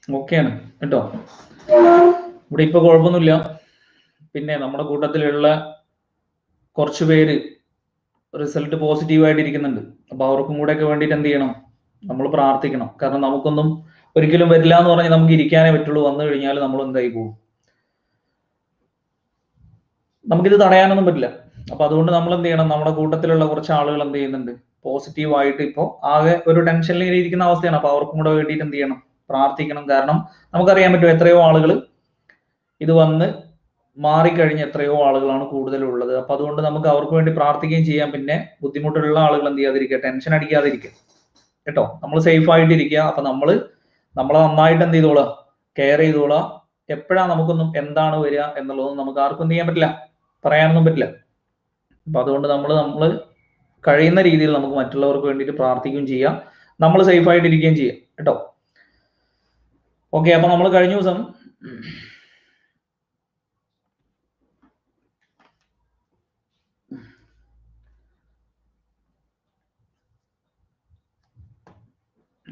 ഓക്കെയാണ് കേട്ടോ. ഇവിടെ ഇപ്പൊ കുഴപ്പമൊന്നുമില്ല. പിന്നെ നമ്മുടെ കൂട്ടത്തിലുള്ള കുറച്ച് പേര് റിസൾട്ട് പോസിറ്റീവായിട്ട് ഇരിക്കുന്നുണ്ട്. അപ്പൊ അവർക്കും കൂടെ ഒക്കെ വേണ്ടിയിട്ട് എന്ത് ചെയ്യണം, നമ്മൾ പ്രാർത്ഥിക്കണം. കാരണം നമുക്കൊന്നും ഒരിക്കലും വരില്ല എന്ന് പറഞ്ഞ് നമുക്ക് ഇരിക്കാനേ പറ്റുള്ളൂ. വന്നു കഴിഞ്ഞാൽ നമ്മൾ എന്തായി പോകും, നമുക്കിത് തടയാനൊന്നും പറ്റില്ല. അപ്പൊ അതുകൊണ്ട് നമ്മൾ എന്ത് ചെയ്യണം, നമ്മുടെ കൂട്ടത്തിലുള്ള കുറച്ച് ആളുകൾ എന്ത് ചെയ്യുന്നുണ്ട്, പോസിറ്റീവായിട്ട് ഇപ്പോൾ ആകെ ഒരു ടെൻഷനിൽ ഇരിക്കുന്ന അവസ്ഥയാണ്. അപ്പൊ അവർക്കും കൂടെ വേണ്ടിയിട്ട് എന്ത് ചെയ്യണം, പ്രാർത്ഥിക്കണം. കാരണം നമുക്കറിയാൻ പറ്റും എത്രയോ ആളുകൾ ഇത് വന്ന് മാറിക്കഴിഞ്ഞ എത്രയോ ആളുകളാണ് കൂടുതലുള്ളത്. അപ്പൊ അതുകൊണ്ട് നമുക്ക് അവർക്ക് വേണ്ടി പ്രാർത്ഥിക്കുകയും ചെയ്യാം. പിന്നെ ബുദ്ധിമുട്ടുള്ള ആളുകൾ എന്ത് ചെയ്യാതിരിക്കുക, ടെൻഷൻ അടിക്കാതിരിക്കുക കേട്ടോ. നമ്മൾ സേഫ് ആയിട്ടിരിക്കുക. അപ്പൊ നമ്മളെ നന്നായിട്ട് എന്ത് ചെയ്തോളാം, കെയർ ചെയ്തോളാം. എപ്പോഴാണ് നമുക്കൊന്നും എന്താണ് വരിക എന്നുള്ളതൊന്നും നമുക്ക് ആർക്കും എന്ത് ചെയ്യാൻ പറ്റില്ല, പറയാനൊന്നും പറ്റില്ല. അപ്പൊ അതുകൊണ്ട് നമ്മൾ കഴിയുന്ന രീതിയിൽ നമുക്ക് മറ്റുള്ളവർക്ക് വേണ്ടിയിട്ട് പ്രാർത്ഥിക്കുകയും ചെയ്യാം, നമ്മൾ സേഫ് ആയിട്ടിരിക്കുകയും ചെയ്യാം കേട്ടോ. ഓക്കെ, അപ്പൊ നമ്മൾ കഴിഞ്ഞ ദിവസം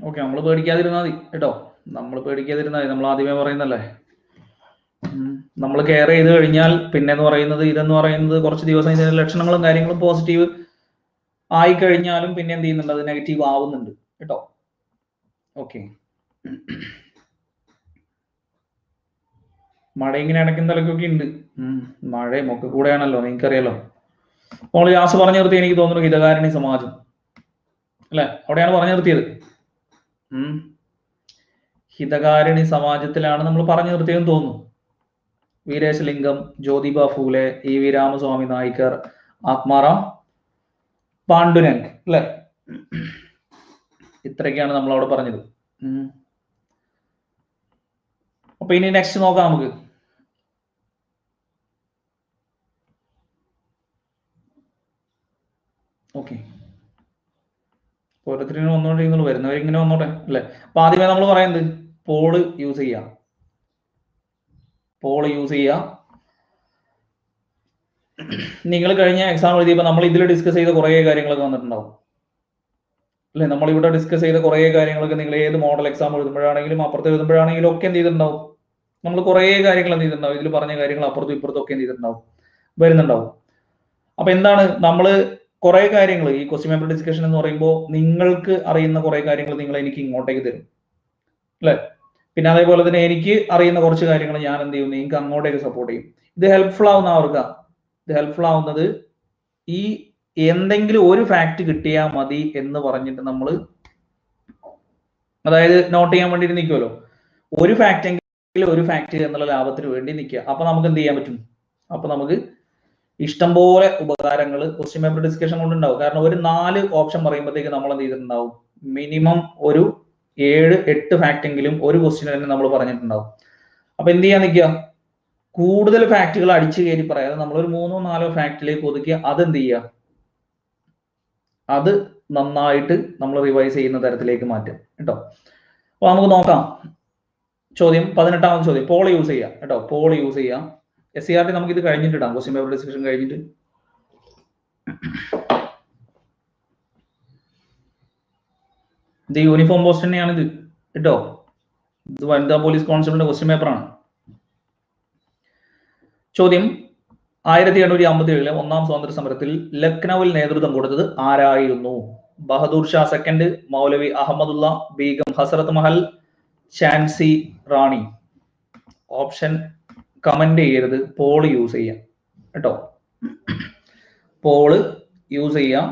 ഓക്കെ നമ്മൾ പേടിക്കാതിരുന്നാൽ മതി കേട്ടോ. നമ്മൾ പേടിക്കാതിരുന്നാൽ മതി. നമ്മൾ ആദ്യമേ പറയുന്നല്ലേ, നമ്മൾ കെയർ ചെയ്ത് കഴിഞ്ഞാൽ പിന്നെ ഇതെന്ന് പറയുന്നത് കുറച്ച് ദിവസം ഇതിന്റെ ലക്ഷണങ്ങളും കാര്യങ്ങളും പോസിറ്റീവ് ആയി കഴിഞ്ഞാലും പിന്നെ എന്ത് ചെയ്യുന്നുണ്ട്, അത് നെഗറ്റീവ് ആവുന്നുണ്ട് കേട്ടോ. ഓക്കെ, മഴ ഇങ്ങനെ ഇടയ്ക്കും തലക്കൊക്കെ ഉണ്ട്. മഴയും ഒക്കെ കൂടെയാണല്ലോ, നിങ്ങൾക്കറിയാലോ. നമ്മൾ ലാസ്റ്റ് പറഞ്ഞു നിർത്തി എനിക്ക് തോന്നുന്നു ഹിതകാരിണി സമാജം അല്ലെ, അവിടെയാണ് പറഞ്ഞു നിർത്തിയത്. ഹിതകാരിണി സമാജത്തിലാണ് നമ്മൾ പറഞ്ഞു നിർത്തിയതെന്ന് തോന്നുന്നു. വീരേശലിംഗം, ജ്യോതിബ ഫൂലെ, ഇ വി രാമസ്വാമി നായിക്കർ, ആത്മാറാം പാണ്ഡുരംഗ് അല്ലെ, ഇത്രയൊക്കെയാണ് നമ്മൾ അവിടെ പറഞ്ഞത്. അപ്പൊ ഇനി നെക്സ്റ്റ് നോക്കാം നമുക്ക്. ഓക്കെ, ഓരോരുത്തരും വന്നോണ്ടിരിക്കുന്നു, വരുന്നവരിങ്ങനെ വന്നോട്ടെ അല്ലെ. അപ്പൊ ആദ്യമേ നമ്മൾ പറയുന്നത് പോള് യൂസ് ചെയ്യാം. നിങ്ങൾ കഴിഞ്ഞ എക്സാം എഴുതിയപ്പോൾ നമ്മൾ ഇതിൽ ഡിസ്കസ് ചെയ്ത കുറേ കാര്യങ്ങളൊക്കെ വന്നിട്ടുണ്ടാവും അല്ലെ. നമ്മൾ ഇവിടെ ഡിസ്കസ് ചെയ്ത കുറേ കാര്യങ്ങളൊക്കെ നിങ്ങൾ ഏത് മോഡൽ എക്സാം എഴുതുമ്പോഴാണെങ്കിലും അപ്പുറത്ത് എഴുതുമ്പോഴാണെങ്കിലും ഒക്കെ എന്ത് ചെയ്തിട്ടുണ്ടാവും, നമ്മൾ കുറേ കാര്യങ്ങൾ എന്ത് ചെയ്തിട്ടുണ്ടാവും, ഇതിൽ പറഞ്ഞ കാര്യങ്ങൾ അപ്പുറത്തും ഇപ്പുറത്തും ഒക്കെ എന്ത് ചെയ്തിട്ടുണ്ടാവും, വരുന്നുണ്ടാവും. അപ്പൊ എന്താണ്, നമ്മൾ കുറെ കാര്യങ്ങൾ ഈ ക്വസ്റ്റ്യൻ പേപ്പർ ഡിസ്കഷൻ എന്ന് പറയുമ്പോൾ നിങ്ങൾക്ക് അറിയുന്ന കുറെ കാര്യങ്ങൾ നിങ്ങൾ എനിക്ക് ഇങ്ങോട്ടേക്ക് തരും അല്ലെ. പിന്നെ അതേപോലെ തന്നെ എനിക്ക് അറിയുന്ന കുറച്ച് കാര്യങ്ങൾ ഞാൻ എന്ത് ചെയ്യും, നിങ്ങൾക്ക് അങ്ങോട്ടേക്ക് സപ്പോർട്ട് ചെയ്യും. ഇത് ഹെൽപ്ഫുൾ ആവുന്ന ആർക്കാ, ഇത് ഹെൽപ്ഫുൾ ആവുന്നത് ഈ എന്തെങ്കിലും ഒരു ഫാക്ട് കിട്ടിയാൽ മതി എന്ന് പറഞ്ഞിട്ട് നമ്മൾ, അതായത് നോട്ട് ചെയ്യാൻ വേണ്ടിയിട്ട് നിൽക്കുമല്ലോ, ഒരു ഫാക്ട് എങ്കിലും ഒരു ഫാക്ട് എന്നുള്ള ലാഭത്തിന് വേണ്ടി നിൽക്കുക. അപ്പൊ നമുക്ക് എന്ത് ചെയ്യാൻ പറ്റും, അപ്പൊ നമുക്ക് ഇഷ്ടംപോലെ ഉപകാരങ്ങൾ ക്വസ്റ്റ്യൻ പേപ്പർ ഡിസ്കഷൻ കൊണ്ടുണ്ടാവും. കാരണം ഒരു 4 ഓപ്ഷൻ പറയുമ്പോഴത്തേക്ക് നമ്മൾ എന്ത് ചെയ്തിട്ടുണ്ടാവും, മിനിമം ഒരു 7-8 ഫാക്ട് എങ്കിലും ഒരു ക്വസ്റ്റ്യൻ തന്നെ നമ്മൾ പറഞ്ഞിട്ടുണ്ടാവും. അപ്പൊ എന്ത് ചെയ്യാൻ നിൽക്കുക, കൂടുതൽ ഫാക്ടുകൾ അടിച്ചു കയറി പറയാതെ നമ്മളൊരു 3-4 ഫാക്ടിലേക്ക് ഒതുക്കി അതെന്ത് ചെയ്യുക, അത് നന്നായിട്ട് നമ്മൾ റിവൈസ് ചെയ്യുന്ന തരത്തിലേക്ക് മാറ്റും കേട്ടോ. അപ്പൊ നമുക്ക് നോക്കാം. ചോദ്യം 18ാമത്തെ ചോദ്യം, പോൾ യൂസ് ചെയ്യാം കേട്ടോ. പോൾ യൂസ് ചെയ്യാം. SCRT നമുക്ക് ഇത് കഴിഞ്ഞിട്ട് ഇടാം, ക്വസ്റ്റ്യൻ പേപ്പർ ഡിസ്കഷൻ കഴിഞ്ഞിട്ട്. ഇത് യൂണിഫോം പോസ്റ്റ് തന്നെയാണ് ഇത് കേട്ടോ. ഇത് വനിതാ പോലീസ് കോൺസ്റ്റബിളിന്റെ ക്വസ്റ്റ്യൻ പേപ്പറാണ്. ചോദ്യം, 1857 ഒന്നാം സ്വാതന്ത്ര്യ സമരത്തിൽ ലക്നൌവിൽ നേതൃത്വം കൊടുത്തത് ആരായിരുന്നു? ബഹദൂർ ഷാ സെക്കൻഡ്, മൗലവി അഹമ്മദുള്ള, ബീഗം ഹസ്രത്ത് മഹൽ, ഝാൻസി റാണി. ഓപ്ഷൻ കമന്റ് ചെയ്യരുത്, പോൾ യൂസ് ചെയ്യാം കേട്ടോ. പോള് യൂസ് ചെയ്യാം.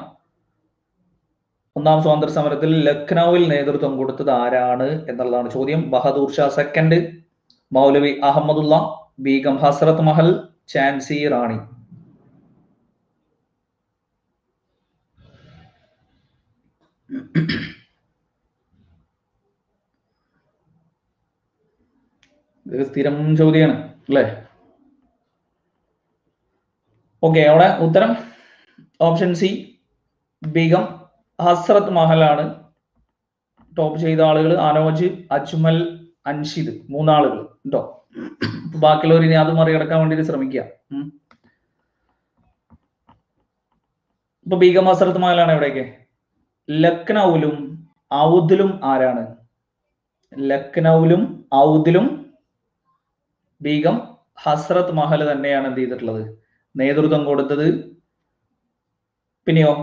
ഒന്നാം സ്വാതന്ത്ര്യ സമരത്തിൽ ലക്നൌവിൽ നേതൃത്വം കൊടുത്തത് ആരാണ് എന്നുള്ളതാണ് ചോദ്യം. ബഹദൂർ ഷാ സെക്കൻഡ്, മൗലവി അഹമ്മദുള്ള, ബീഗം ഹസ്രത്ത് മഹൽ, ഝാൻസി റാണി. ഇത് സ്ഥിരം ചോദ്യമാണ് അല്ലേ. ഓക്കെ, അവിടെ ഉത്തരം ഓപ്ഷൻ സി, ബീഗം ഹസ്രത്ത് മഹലാണ്. ടോപ്പ് ചെയ്ത ആളുകൾ അനോജ്, അജ്മൽ, അൻഷിദ്, 3 ആളുകൾ കേട്ടോ. ബാക്കിയുള്ളവർ ഇനി അത് മറികടക്കാൻ വേണ്ടിയിട്ട് ശ്രമിക്കുക. ഇപ്പൊ ബീഗം ഹസ്രത്ത് മഹലാണ് എവിടെയൊക്കെ, ലക്നൌവിലും ഔദിലും ആരാണ്, ലക്നൌവിലും ഔദിലും ബീഗം ഹസ്രത്ത് മഹൽ തന്നെയാണ് എന്ത് ചെയ്തിട്ടുള്ളത്, നേതൃത്വം കൊടുത്തത്. പിന്നെയോ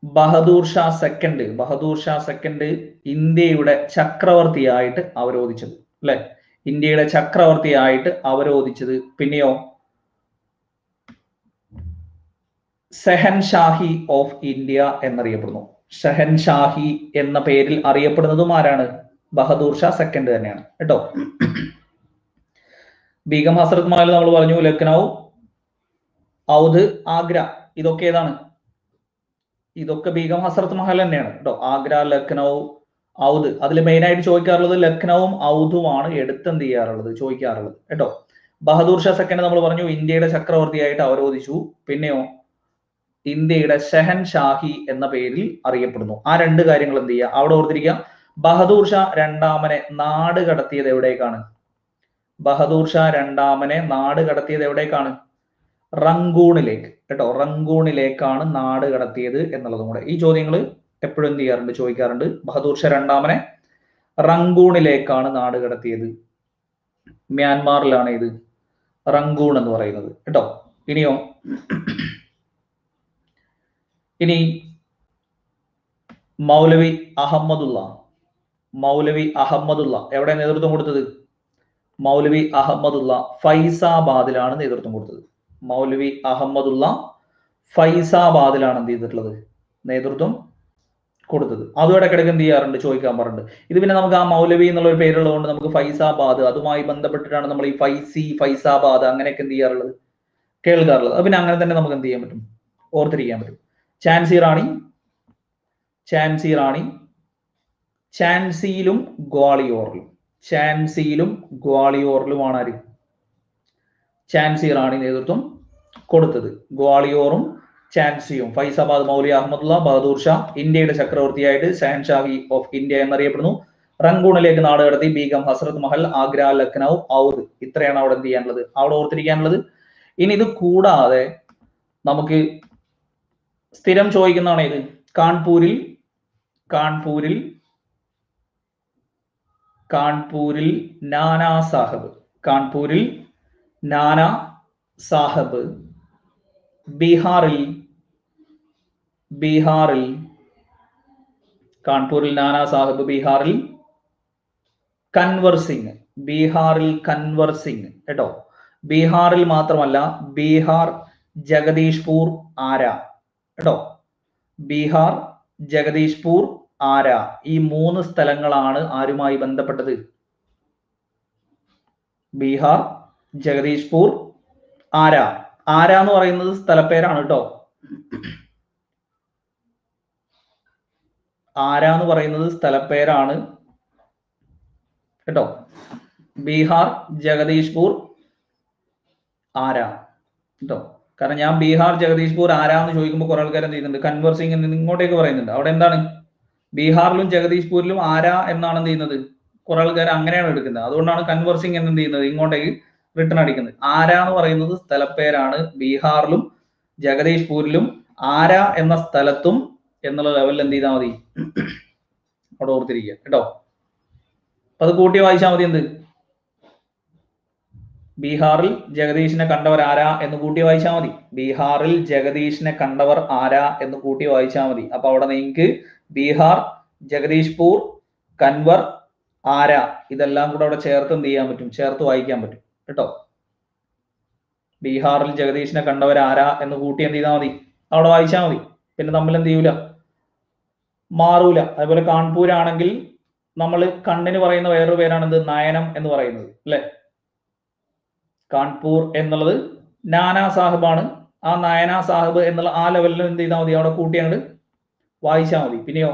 ബഹദൂർ ഷാ സെക്കൻഡ് ഇന്ത്യയുടെ ചക്രവർത്തിയായിട്ട് അവരോധിച്ചത്, അല്ലെ? ഇന്ത്യയുടെ ചക്രവർത്തിയായിട്ട് അവരോധിച്ചത്. പിന്നെയോ ഷെഹൻഷാഹി ഓഫ് ഇന്ത്യ എന്നറിയപ്പെടുന്നു. ഷെഹൻഷാഹി എന്ന പേരിൽ അറിയപ്പെടുന്നതും ആരാണ്? ബഹദൂർ ഷാ സെക്കൻഡ് തന്നെയാണ് കേട്ടോ. ബീഗം ഹസ്രത്ത് മഹൽ നമ്മൾ പറഞ്ഞു, ലക്നൗ, ഔദ്, ആഗ്ര, ഇതൊക്കെ ഏതാണ്? ഇതൊക്കെ ബീഗം ഹസ്രത്ത് മഹൽ തന്നെയാണ് കേട്ടോ. ആഗ്ര, ലക്നൗ, ഔദ്. അതിൽ മെയിൻ ആയിട്ട് ചോദിക്കാറുള്ളത് ലക്നൌവും ഔദുമാണ് എന്ത് ചെയ്യാറുള്ളത്, ചോദിക്കാറുള്ളത് കേട്ടോ. ബഹദൂർ ഷാ സെക്കൻഡ് നമ്മൾ പറഞ്ഞു ഇന്ത്യയുടെ ചക്രവർത്തിയായിട്ട് അവരോധിച്ചു. പിന്നെയോ ഇന്ത്യയുടെ ഷെഹൻഷാഹി എന്ന പേരിൽ അറിയപ്പെടുന്നു. ആ രണ്ട് കാര്യങ്ങൾ എന്ത് ചെയ്യുക, അവിടെ ഓർത്തിരിക്കുക. ബഹദൂർ ഷാ രണ്ടാമനെ നാട് കടത്തിയത് എവിടേക്കാണ്? ബഹദൂർ ഷാ രണ്ടാമനെ നാട് കടത്തിയത് എവിടേക്കാണ്? റങ്കൂണിലേക്ക് കേട്ടോ. റങ്കൂണിലേക്കാണ് നാട് കടത്തിയത് എന്നുള്ളതും കൂടെ ഈ ചോദ്യങ്ങൾ എപ്പോഴും എന്ത് ചെയ്യാറുണ്ട്, ചോദിക്കാറുണ്ട്. ബഹദൂർ ഷാ രണ്ടാമനെ റങ്കൂണിലേക്കാണ് നാട് കടത്തിയത്. മ്യാൻമാറിലാണ് ഇത് റങ്കൂൺ എന്ന് പറയുന്നത് കേട്ടോ. ഇനിയോ ഇനി മൗലവി അഹമ്മദുള്ള എവിടെ നേതൃത്വം കൊടുത്തത്? മൗലവി അഹമ്മദുള്ള ഫൈസാബാദിലാണ് നേതൃത്വം കൊടുത്തത്. മൗലവി അഹമ്മദുള്ള ഫൈസാബാദിലാണ് എന്ത് ചെയ്തിട്ടുള്ളത്, നേതൃത്വം കൊടുത്തത്. അതും ഇടയ്ക്കിടയ്ക്ക് എന്ത് ചെയ്യാറുണ്ട്, ചോദിക്കാൻ പറഞ്ഞിട്ടുണ്ട്. ഇത് പിന്നെ നമുക്ക് ആ മൗലവി എന്നുള്ള ഒരു പേരുള്ളതുകൊണ്ട് നമുക്ക് ഫൈസാബാദ്, അതുമായി ബന്ധപ്പെട്ടിട്ടാണ് നമ്മൾ ഈ ഫൈസാബാദ് അങ്ങനെയൊക്കെ എന്ത് ചെയ്യാറുള്ളത്, കേൾക്കാറുള്ളത്. അത് പിന്നെ അങ്ങനെ തന്നെ നമുക്ക് എന്ത് ചെയ്യാൻ പറ്റും, ഓർത്തിരിക്കാൻ പറ്റും. ഝാൻസി റാണി ഝാൻസിയിലും ഗ്വാളിയോറിലുമാണ് ആര്? ഝാൻസി റാണി നേതൃത്വം കൊടുത്തത്. ഗ്വാളിയോറും ഝാൻസിയും. ഫൈസാബാദ് മൗലവി അഹമ്മദുള്ള, ബഹദൂർ ഷാ ഇന്ത്യയുടെ ചക്രവർത്തിയായിട്ട് ഷെഹൻഷാഹി ഓഫ് ഇന്ത്യ എന്നറിയപ്പെടുന്നു. റങ്കൂണിലേക്ക് നാട് കടത്തി ബീഗം ഹസ്രത്ത് മഹൽ, ആഗ്ര, ലക്നൗ, ഔദ്. ഇത്രയാണ് അവിടെ എന്ത് ചെയ്യാനുള്ളത്, അവിടെ ഓർത്തിരിക്കാനുള്ളത്. ഇനി ഇത് കൂടാതെ നമുക്ക് സ്ഥിരം ചോദിക്കുന്നതാണ് ഇത്. കാൺപൂരിൽ നാനാ സാഹബ്. ബീഹാറിൽ കാൺപൂരിൽ നാനാ സാഹബ്. ബീഹാറിൽ കൻവർ സിംഗ് കേട്ടോ. ബീഹാറിൽ മാത്രമല്ല, ബീഹാർ, ജഗദീഷ്പൂർ, ആരാ കേട്ടോ. ബീഹാർ, ജഗദീഷ്പൂർ, ആരാ, ഈ മൂന്ന് സ്ഥലങ്ങളാണ് ആരുമായി ബന്ധപ്പെട്ടത്? ബീഹാർ, ജഗദീഷ്പൂർ, ആരാ. ആരാ എന്ന് പറയുന്നത് സ്ഥലപ്പേരാണ് കേട്ടോ. ആരാ എന്ന് പറയുന്നത് സ്ഥലപ്പേരാണ് കേട്ടോ. ബീഹാർ, ജഗദീഷ്പൂർ, ആരാ കേട്ടോ. കാരണം ഞാൻ ബീഹാർ, ജഗദീഷ്പൂർ, ആരാ എന്ന് ചോദിക്കുമ്പോൾ കുറെ ആൾക്കാർ എന്ത് ചെയ്യുന്നുണ്ട്, കൻവർ സിംഗ് എന്ന് ഇങ്ങോട്ടേക്ക് പറയുന്നുണ്ട്. അവിടെ എന്താണ്, ബീഹാറിലും ജഗദീഷ്പൂരിലും ആരാ എന്നാണ് എന്ത് ചെയ്യുന്നത്, കുറെ ആൾക്കാർ അങ്ങനെയാണ് എടുക്കുന്നത്. അതുകൊണ്ടാണ് കൻവർ സിംഗ് എന്ന് എന്ത് ചെയ്യുന്നത്, ഇങ്ങോട്ടേക്ക് റിട്ടേൺ അടിക്കുന്നത്. ആരാ എന്ന് പറയുന്നത് സ്ഥലപ്പേരാണ്. ബീഹാറിലും ജഗദീഷ്പൂരിലും ആരാ എന്ന സ്ഥലത്തും എന്നുള്ള ലെവലിൽ എന്ത് ചെയ്താൽ മതി, അവിടെ ഓർത്തിരിക്കുക കേട്ടോ. അപ്പൊ അത് കൂട്ടി വായിച്ചാൽ മതി. എന്ത്, ബീഹാറിൽ ജഗദീഷിനെ കണ്ടവർ ആരാ എന്ന് കൂട്ടി വായിച്ചാൽ മതി. ബീഹാറിൽ ജഗദീഷിനെ കണ്ടവർ ആരാ എന്ന് കൂട്ടി വായിച്ചാൽ മതി. അപ്പൊ അവിടെ നിങ്ങൾക്ക് ബീഹാർ, ജഗദീഷ്പൂർ, കൻവർ, ആരാ ഇതെല്ലാം കൂടെ അവിടെ ചേർത്ത് എന്ത് ചെയ്യാൻ പറ്റും, ചേർത്ത് വായിക്കാൻ പറ്റും കേട്ടോ. ബീഹാറിൽ ജഗദീഷിനെ കണ്ടവർ ആരാ എന്ന് കൂട്ടി എന്ത് ചെയ്താൽ മതി, അവിടെ വായിച്ചാൽ മതി. പിന്നെ നമ്മൾ എന്ത് ചെയ്യൂല, മാറൂല. അതുപോലെ കാൺപൂരാണെങ്കിൽ നമ്മൾ കണ്ണിന് പറയുന്ന വേറൊരു പേരാണ് എന്ത്, നയനം എന്ന് പറയുന്നത് അല്ലെ. കാൺപൂർ എന്നുള്ളത് നാനാ സാഹിബാണ്. ആ നയനാ സാഹിബ് എന്നുള്ള ആ ലെവലിൽ എന്ത് ചെയ്താൽ മതി, അവിടെ കൂട്ടി അങ്ങോട്ട് വായിച്ചാൽ മതി. പിന്നെയോ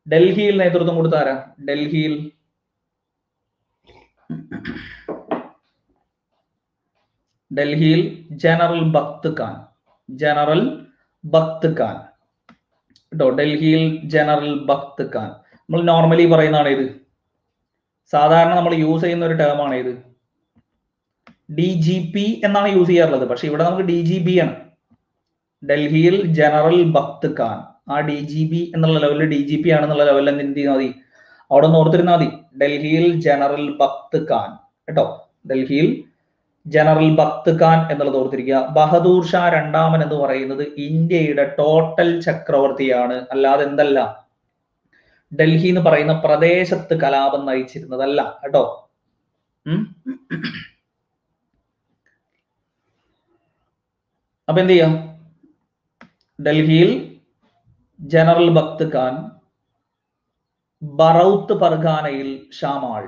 ഡൽഹിയിൽ നേതൃത്വം കൊടുത്ത ആരാ? ഡൽഹിയിൽ ജനറൽ ബക്ത് ഖാൻ കേട്ടോ. ഡൽഹിയിൽ ജനറൽ ബക്ത് ഖാൻ. നമ്മൾ നോർമലി പറയുന്നതാണ് ഇത്, സാധാരണ നമ്മൾ യൂസ് ചെയ്യുന്ന ഒരു ടേം ആണ് ഇത്. DGP എന്നാണ് യൂസ് ചെയ്യാറുള്ളത്, പക്ഷെ ഇവിടെ നമുക്ക് DGB ആണ്. ഡൽഹിയിൽ ജനറൽ ബക്ത് ഖാൻ, ആ DGB എന്നുള്ള ലെവലിൽ DGP ആണെന്നുള്ള ലെവലിൽ എന്ത് ചെയ്താൽ മതി, അവിടെ ഒന്ന് ഓർത്തിരുന്നാൽ മതി. ഡൽഹിയിൽ ജനറൽ ബക്ത് ഖാൻ കേട്ടോ, ഡൽഹിയിൽ ജനറൽ ബക്ത് ഖാൻ എന്നുള്ളത് ഓർത്തിരിക്കുക. ബഹദൂർ ഷാ രണ്ടാമൻ എന്ന് പറയുന്നത് ഇന്ത്യയുടെ ടോട്ടൽ ചക്രവർത്തിയാണ്, അല്ലാതെ എന്തല്ല ഡൽഹി എന്ന് പറയുന്ന പ്രദേശത്ത് കലാപം നയിച്ചിരുന്നതല്ല കേട്ടോ. അപ്പൊ എന്ത് ചെയ്യാം, ഡൽഹിയിൽ ജനറൽ ബക്ത് ഖാൻ, ബറൌത്ത് പർഗാനയിൽ ഷാമാൾ,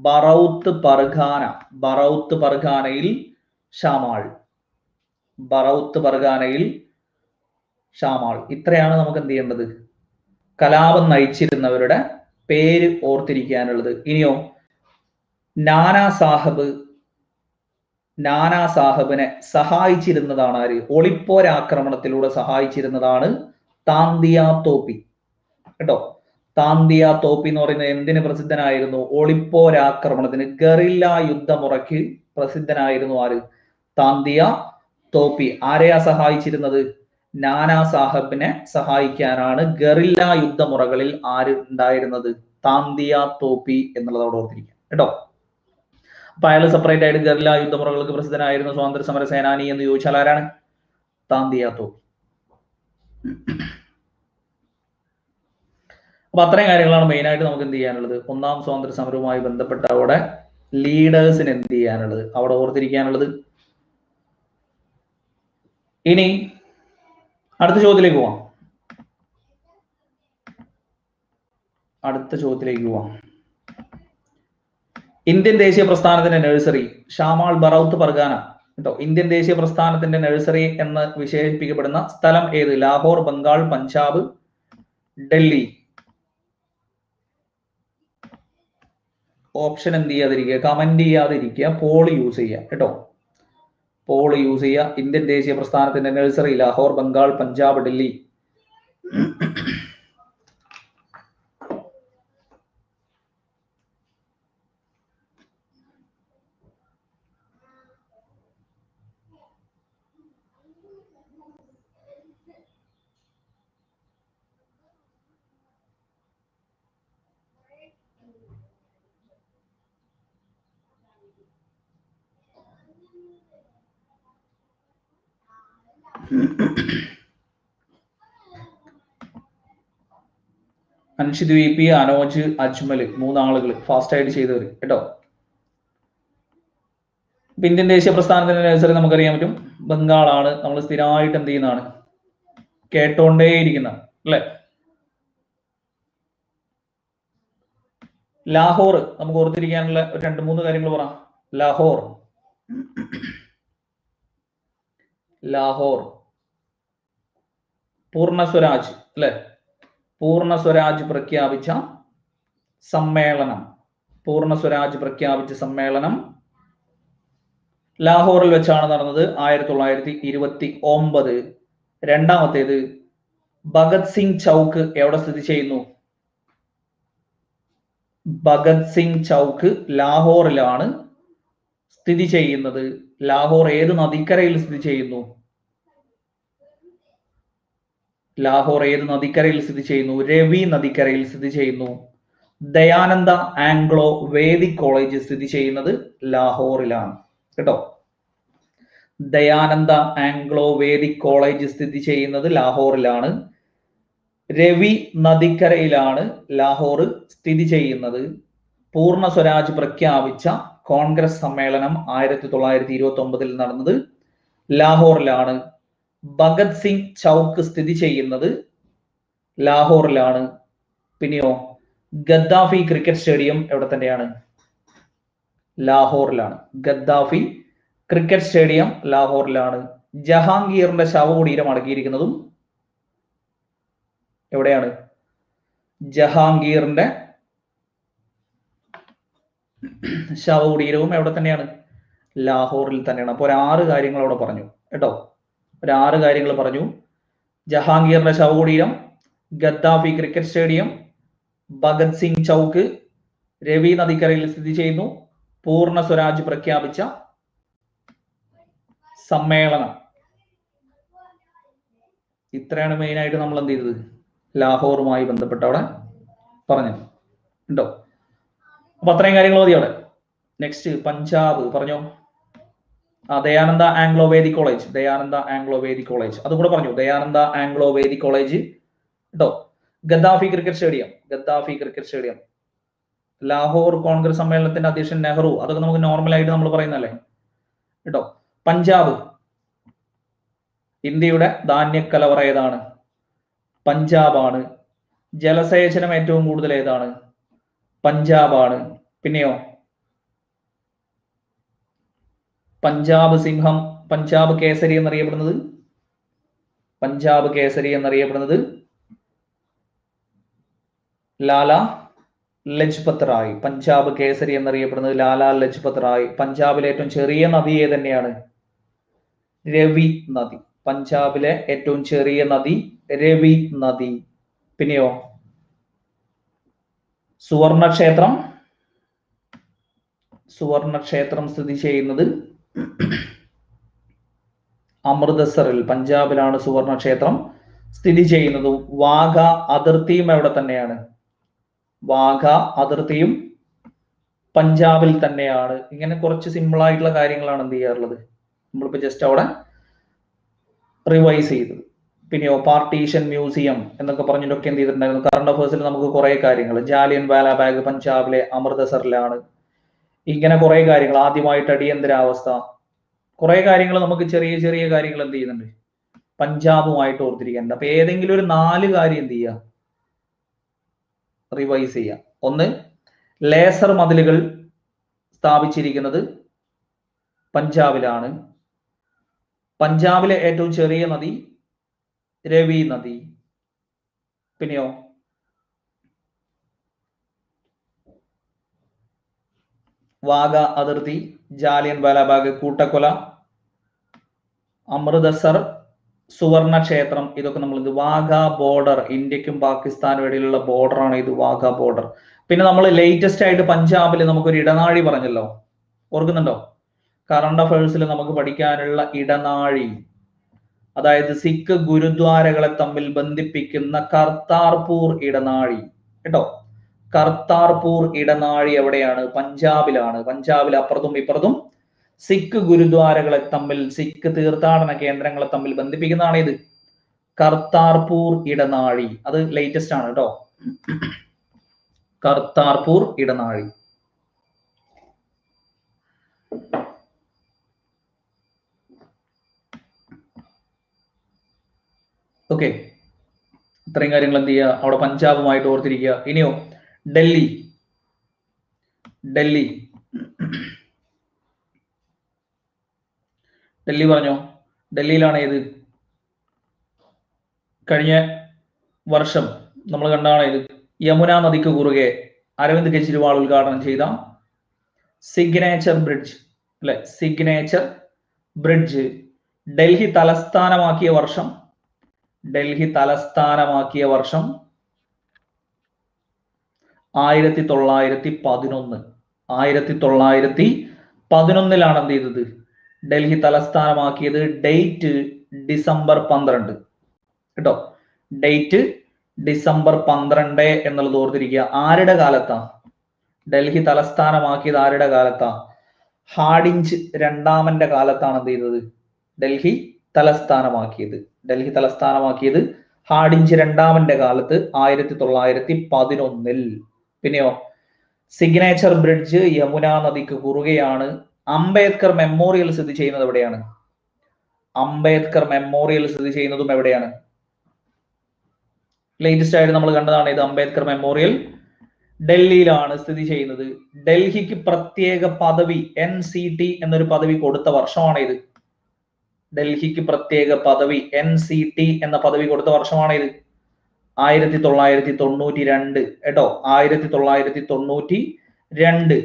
ബറൌത്ത് പർഗാനയിൽ ഷാമാൾ, ബറൌത്ത് പർഗാനയിൽ ഷാമാൾ. ഇത്രയാണ് നമുക്ക് എന്ത് ചെയ്യേണ്ടത്, കലാപം നയിച്ചിരുന്നവരുടെ പേര് ഓർത്തിരിക്കാനുള്ളത്. ഇനിയോ നാനാ സാഹബിനെ സഹായിച്ചിരുന്നതാണ് ആര്, ഒളിപ്പോരാക്രമണത്തിലൂടെ സഹായിച്ചിരുന്നതാണ് താന്തിയ തോപ്പി കേട്ടോ. താന്തിയ തോപ്പി എന്ന് പറയുന്നത് എന്തിന് പ്രസിദ്ധനായിരുന്നു, ഒളിപ്പോരാക്രമണത്തിന്, ഗറില്ല യുദ്ധമുറയ്ക്ക് പ്രസിദ്ധനായിരുന്നു ആര്, താന്തിയ തോപ്പി. ആരെയാ സഹായിച്ചിരുന്നത്, നാനാ സാഹബിനെ സഹായിക്കാനാണ് ഗറില്ല യുദ്ധമുറകളിൽ ആര് ഉണ്ടായിരുന്നത്, താന്തിയ തോപ്പി എന്നുള്ളത് അവിടെ ഓർത്തിരിക്കാം കേട്ടോ. അപ്പൊ അയാൾ സെപ്പറേറ്റ് ആയിട്ട് ഗറില്ല യുദ്ധമുറകൾക്ക് പ്രസിദ്ധനായിരുന്നു സ്വാതന്ത്ര്യ സമര സേനാനി എന്ന് ചോദിച്ചാൽ ആരാണ്, താന്തിയ തോപ്പി. അപ്പൊ അത്രയും കാര്യങ്ങളാണ് മെയിൻ ആയിട്ട് നമുക്ക് എന്ത് ചെയ്യാനുള്ളത്, ഒന്നാം സ്വാതന്ത്ര്യ സമരവുമായി ബന്ധപ്പെട്ട അവിടെ ലീഡേഴ്സിന് എന്ത് ചെയ്യാനുള്ളത്, അവിടെ ഓർത്തിരിക്കാനുള്ളത്. ഇനി അടുത്ത ചോദ്യത്തിലേക്ക് പോവാം. ഇന്ത്യൻ ദേശീയ പ്രസ്ഥാനത്തിന്റെ നഴ്സറി ഷാമാൾ, ബറൌത്ത് പർഗാന കേട്ടോ. ഇന്ത്യൻ ദേശീയ പ്രസ്ഥാനത്തിന്റെ നഴ്സറി എന്ന് വിശേഷിപ്പിക്കപ്പെടുന്ന സ്ഥലം ഏത്, ലാഹോർ, ബംഗാൾ, പഞ്ചാബ്, ഡൽഹി. ഓപ്ഷൻ എന്ത് ചെയ്യാതിരിക്കുക, കമന്റ് ചെയ്യാതിരിക്കുക, പോൾ യൂസ് ചെയ്യുക കേട്ടോ. പോൾ യൂസ് ചെയ്യുക. ഇന്ത്യൻ ദേശീയ പ്രസ്ഥാനത്തിന്റെ nursery Lahore, Bengal, Punjab, Delhi. Anshid V P, Anoj, Ajmal, 3 ആളുകൾ ഫാസ്റ്റ് ആയിട്ട് ചെയ്തവർ കേട്ടോ. ഇന്ത്യൻ ദേശീയ പ്രസ്ഥാനത്തിന്റെ നഴ്സറി നമുക്കറിയാൻ പറ്റും ബംഗാളാണ്. നമ്മൾ സ്ഥിരമായിട്ട് എന്ത് ചെയ്യുന്നതാണ്, കേട്ടോണ്ടേയിരിക്കുന്ന അല്ലെ. ലാഹോർ നമുക്ക് ഓർത്തിരിക്കാനുള്ള ഒരു 2-3 കാര്യങ്ങൾ പറ. ലാഹോർ പൂർണ്ണ സ്വരാജ് അല്ലെ, പൂർണ്ണ സ്വരാജ് പ്രഖ്യാപിച്ച സമ്മേളനം ലാഹോറിൽ വെച്ചാണ് നടന്നത് 1929. രണ്ടാമത്തേത് ഭഗത് സിംഗ് ചൗക്ക് എവിടെ സ്ഥിതി ചെയ്യുന്നു, ഭഗത് സിംഗ് ചൗക്ക് ലാഹോറിലാണ് സ്ഥിതി ചെയ്യുന്നത്. ലാഹോർ ഏത് നദിക്കരയിൽ സ്ഥിതി ചെയ്യുന്നു, രവി നദിക്കരയിൽ സ്ഥിതി ചെയ്യുന്നു. ദയാനന്ദ ആംഗ്ലോ വേദിക് കോളേജ് സ്ഥിതി ചെയ്യുന്നത് ലാഹോറിലാണ് കേട്ടോ. ദയാനന്ദ ആംഗ്ലോ വേദിക് കോളേജ് സ്ഥിതി ചെയ്യുന്നത് ലാഹോറിലാണ്. രവി നദിക്കരയിലാണ് ലാഹോർ സ്ഥിതി ചെയ്യുന്നത്. പൂർണ്ണ സ്വരാജ് പ്രഖ്യാപിച്ച കോൺഗ്രസ് സമ്മേളനം 1929 നടന്നത് ലാഹോറിലാണ്. ഭഗത് സിംഗ് ചൗക്ക് സ്ഥിതി ചെയ്യുന്നത് ലാഹോറിലാണ്. പിന്നെയോ ഗദ്ദാഫി ക്രിക്കറ്റ് സ്റ്റേഡിയം എവിടെ തന്നെയാണ്, ലാഹോറിലാണ്. ഗദ്ദാഫി ക്രിക്കറ്റ് സ്റ്റേഡിയം ലാഹോറിലാണ്. ജഹാംഗീറിന്റെ ശവകുടീരം അടക്കിയിരിക്കുന്നതും എവിടെയാണ്, ജഹാംഗീറിന്റെ ശവകുടീരവും എവിടെ തന്നെയാണ്, ലാഹോറിൽ തന്നെയാണ്. അപ്പൊ 6 കാര്യങ്ങൾ അവിടെ പറഞ്ഞു കേട്ടോ. 6 കാര്യങ്ങൾ പറഞ്ഞു. ജഹാംഗീറിന്റെ ശവകുടീരം, Gaddafi cricket stadium, Bhagat Singh Chowk, Ravi നദിക്കരയിൽ സ്ഥിതി ചെയ്യുന്നു, പൂർണ്ണ സ്വരാജ് പ്രഖ്യാപിച്ച സമ്മേളനം. ഇത്രയാണ് മെയിൻ ആയിട്ട് നമ്മൾ എന്ത് ചെയ്തത്, ലാഹോറുമായി ബന്ധപ്പെട്ട് അവിടെ പറഞ്ഞത്. ഉണ്ടോ? അപ്പൊ അത്രയും കാര്യങ്ങൾ മതി അവിടെ. നെക്സ്റ്റ് പഞ്ചാബ് പറഞ്ഞോ. Dayananda Anglo Vedic college, Dayananda Anglo Vedic college, അതും കൂടെ പറഞ്ഞു. ദയാനന്ദ ആംഗ്ലോ വേദിക് കോളേജ് കേട്ടോ. Gaddafi cricket stadium, Gaddafi cricket stadium. Lahore Congress സമ്മേളനത്തിന്റെ അധ്യക്ഷൻ നെഹ്റു, അതൊക്കെ നമുക്ക് നോർമൽ ആയിട്ട് നമ്മൾ പറയുന്നല്ലേ കേട്ടോ. പഞ്ചാബ്, ഇന്ത്യയുടെ ധാന്യക്കലവറ ഏതാണ്? പഞ്ചാബാണ്. ജലസേചനം ഏറ്റവും കൂടുതൽ ഏതാണ്? പഞ്ചാബാണ്. പിന്നെയോ പഞ്ചാബ് സിംഹം, പഞ്ചാബ് കേസരി എന്നറിയപ്പെടുന്നത്, പഞ്ചാബ് കേസരി എന്നറിയപ്പെടുന്നത് ലാലാ ലജ്പത് റായ്. പഞ്ചാബ് കേസരി എന്നറിയപ്പെടുന്നത് ലാലാ ലജ്പത് റായ്. പഞ്ചാബിലെ ഏറ്റവും ചെറിയ നദി ഏതന്നെയാണ്? രവി നദി. പഞ്ചാബിലെ ഏറ്റവും ചെറിയ നദി രവി നദി. പിന്നെയോ സുവർണക്ഷേത്രം, സുവർണക്ഷേത്രം സ്ഥിതി ചെയ്യുന്നത് അമൃതസറിൽ, പഞ്ചാബിലാണ് സുവർണക്ഷേത്രം സ്ഥിതി ചെയ്യുന്നത്. വാഗ അതിർത്തിയും എവിടെ തന്നെയാണ്? വാഗ അതിർത്തിയും പഞ്ചാബിൽ തന്നെയാണ്. ഇങ്ങനെ കുറച്ച് സിമ്പിൾ ആയിട്ടുള്ള കാര്യങ്ങളാണ് എന്ത് ചെയ്യാറുള്ളത്, നമ്മളിപ്പോ ജസ്റ്റ് അവിടെ റിവൈസ് ചെയ്തത്. പിന്നെയോ പാർട്ടീഷൻ മ്യൂസിയം എന്നൊക്കെ പറഞ്ഞിട്ടൊക്കെ എന്ത് ചെയ്തിട്ടുണ്ടായിരുന്നു കറണ്ട് അഫേഴ്സിൽ നമുക്ക് കുറെ കാര്യങ്ങൾ. ജാലിയൻ വാലാബാഗ് പഞ്ചാബിലെ അമൃതസറിലാണ്. ഇങ്ങനെ കുറെ കാര്യങ്ങൾ. ആദ്യമായിട്ട് അടിയന്തരാവസ്ഥ, കുറെ കാര്യങ്ങൾ നമുക്ക് ചെറിയ ചെറിയ കാര്യങ്ങൾ എന്ത് ചെയ്യുന്നുണ്ട് പഞ്ചാബുമായിട്ട് ഓർത്തിരിക്കാനുണ്ട്. അപ്പൊ ഏതെങ്കിലും ഒരു 4 കാര്യം എന്ത് ചെയ്യുക, റിവൈസ് ചെയ്യുക. ഒന്ന്, ലേസർ മതിലുകൾ സ്ഥാപിച്ചിരിക്കുന്നത് പഞ്ചാബിലാണ്. പഞ്ചാബിലെ ഏറ്റവും ചെറിയ നദി രവി നദി. പിന്നെയോ വാഗ അതിർത്തി, ജാലിയൻ വാലാബാഗ് കൂട്ടക്കൊല, അമൃതസർ, സുവർണക്ഷേത്രം, ഇതൊക്കെ നമ്മൾ ഇത് വാഗ ബോർഡർ, ഇന്ത്യക്കും പാകിസ്ഥാനും ഇടയിലുള്ള ബോർഡറാണ് ഇത്, വാഗ ബോർഡർ. പിന്നെ നമ്മൾ ലേറ്റസ്റ്റ് ആയിട്ട് പഞ്ചാബിൽ നമുക്കൊരു ഇടനാഴി പറഞ്ഞല്ലോ, ഓർക്കുന്നുണ്ടോ? കറണ്ട് അഫയേഴ്സിൽ നമുക്ക് പഠിക്കാനുള്ള ഇടനാഴി, അതായത് സിഖ് ഗുരുദ്വാരകളെ തമ്മിൽ ബന്ധിപ്പിക്കുന്ന കർത്താർപൂർ ഇടനാഴി കേട്ടോ. കർത്താർപൂർ ഇടനാഴി എവിടെയാണ്? പഞ്ചാബിലാണ്. പഞ്ചാബിൽ അപ്പുറത്തും ഇപ്പുറത്തും സിഖ് ഗുരുദ്വാരകളെ തമ്മിൽ, സിഖ് തീർത്ഥാടന കേന്ദ്രങ്ങളെ തമ്മിൽ ബന്ധിപ്പിക്കുന്നതാണ് ഇത് കർത്താർപൂർ ഇടനാഴി. അത് ലേറ്റസ്റ്റ് ആണ് കേട്ടോ, കർത്താർപൂർ ഇടനാഴി. ഓക്കെ, ഇത്രയും കാര്യങ്ങൾ എന്ത് ചെയ്യുക, അവിടെ പഞ്ചാബുമായിട്ട് ഓർത്തിരിക്കുക. ഇനിയോ ഡൽഹി, ഡൽഹി, ഡൽഹി പറഞ്ഞോ. ഡൽഹിയിലാണ് ഏത്? കഴിഞ്ഞ വർഷം നമ്മൾ കണ്ടാണ് ഇത് യമുന നദിക്ക് കുറുകെ അരവിന്ദ് കെജ്രിവാൾ ഉദ്ഘാടനം ചെയ്ത സിഗ്നേച്ചർ ബ്രിഡ്ജ് അല്ലെ, സിഗ്നേച്ചർ ബ്രിഡ്ജ് ഡൽഹി തലസ്ഥാനമാക്കിയ വർഷം, ഡൽഹി തലസ്ഥാനമാക്കിയ വർഷം 1911. 1911 എന്ത് ചെയ്തത്, ഡൽഹി തലസ്ഥാനമാക്കിയത്. ഡേറ്റ് ഡിസംബർ 12 കേട്ടോ, ഡേറ്റ് ഡിസംബർ 12 എന്നുള്ളത് ഓർത്തിരിക്കുക. ആരുടെ കാലത്താ ഡൽഹി തലസ്ഥാനമാക്കിയത്? ആരുടെ കാലത്താ? ഹാഡിഞ്ച് രണ്ടാമന്റെ കാലത്താണ് എന്ത് ചെയ്തത് ഡൽഹി തലസ്ഥാനമാക്കിയത്. ഡൽഹി തലസ്ഥാനമാക്കിയത് ഹാഡിഞ്ച് രണ്ടാമന്റെ കാലത്ത് 1911. പിന്നെയോ സിഗ്നേച്ചർ ബ്രിഡ്ജ് യമുന നദിക്ക് കുറുകെയാണ്. അംബേദ്കർ മെമ്മോറിയൽ സ്ഥിതി ചെയ്യുന്നത് എവിടെയാണ്? അംബേദ്കർ മെമ്മോറിയൽ സ്ഥിതി ചെയ്യുന്നതും എവിടെയാണ്? ലേറ്റസ്റ്റ് ആയിട്ട് നമ്മൾ കണ്ടതാണ് ഇത്. അംബേദ്കർ മെമ്മോറിയൽ ഡൽഹിയിലാണ് സ്ഥിതി ചെയ്യുന്നത്. ഡൽഹിക്ക് പ്രത്യേക പദവി NCT എന്നൊരു പദവി കൊടുത്ത വർഷമാണ് ഇത്. ഡൽഹിക്ക് പ്രത്യേക പദവി NCT എന്ന പദവി കൊടുത്ത വർഷമാണ് ഇത്. 1992 കേട്ടോ, 1992.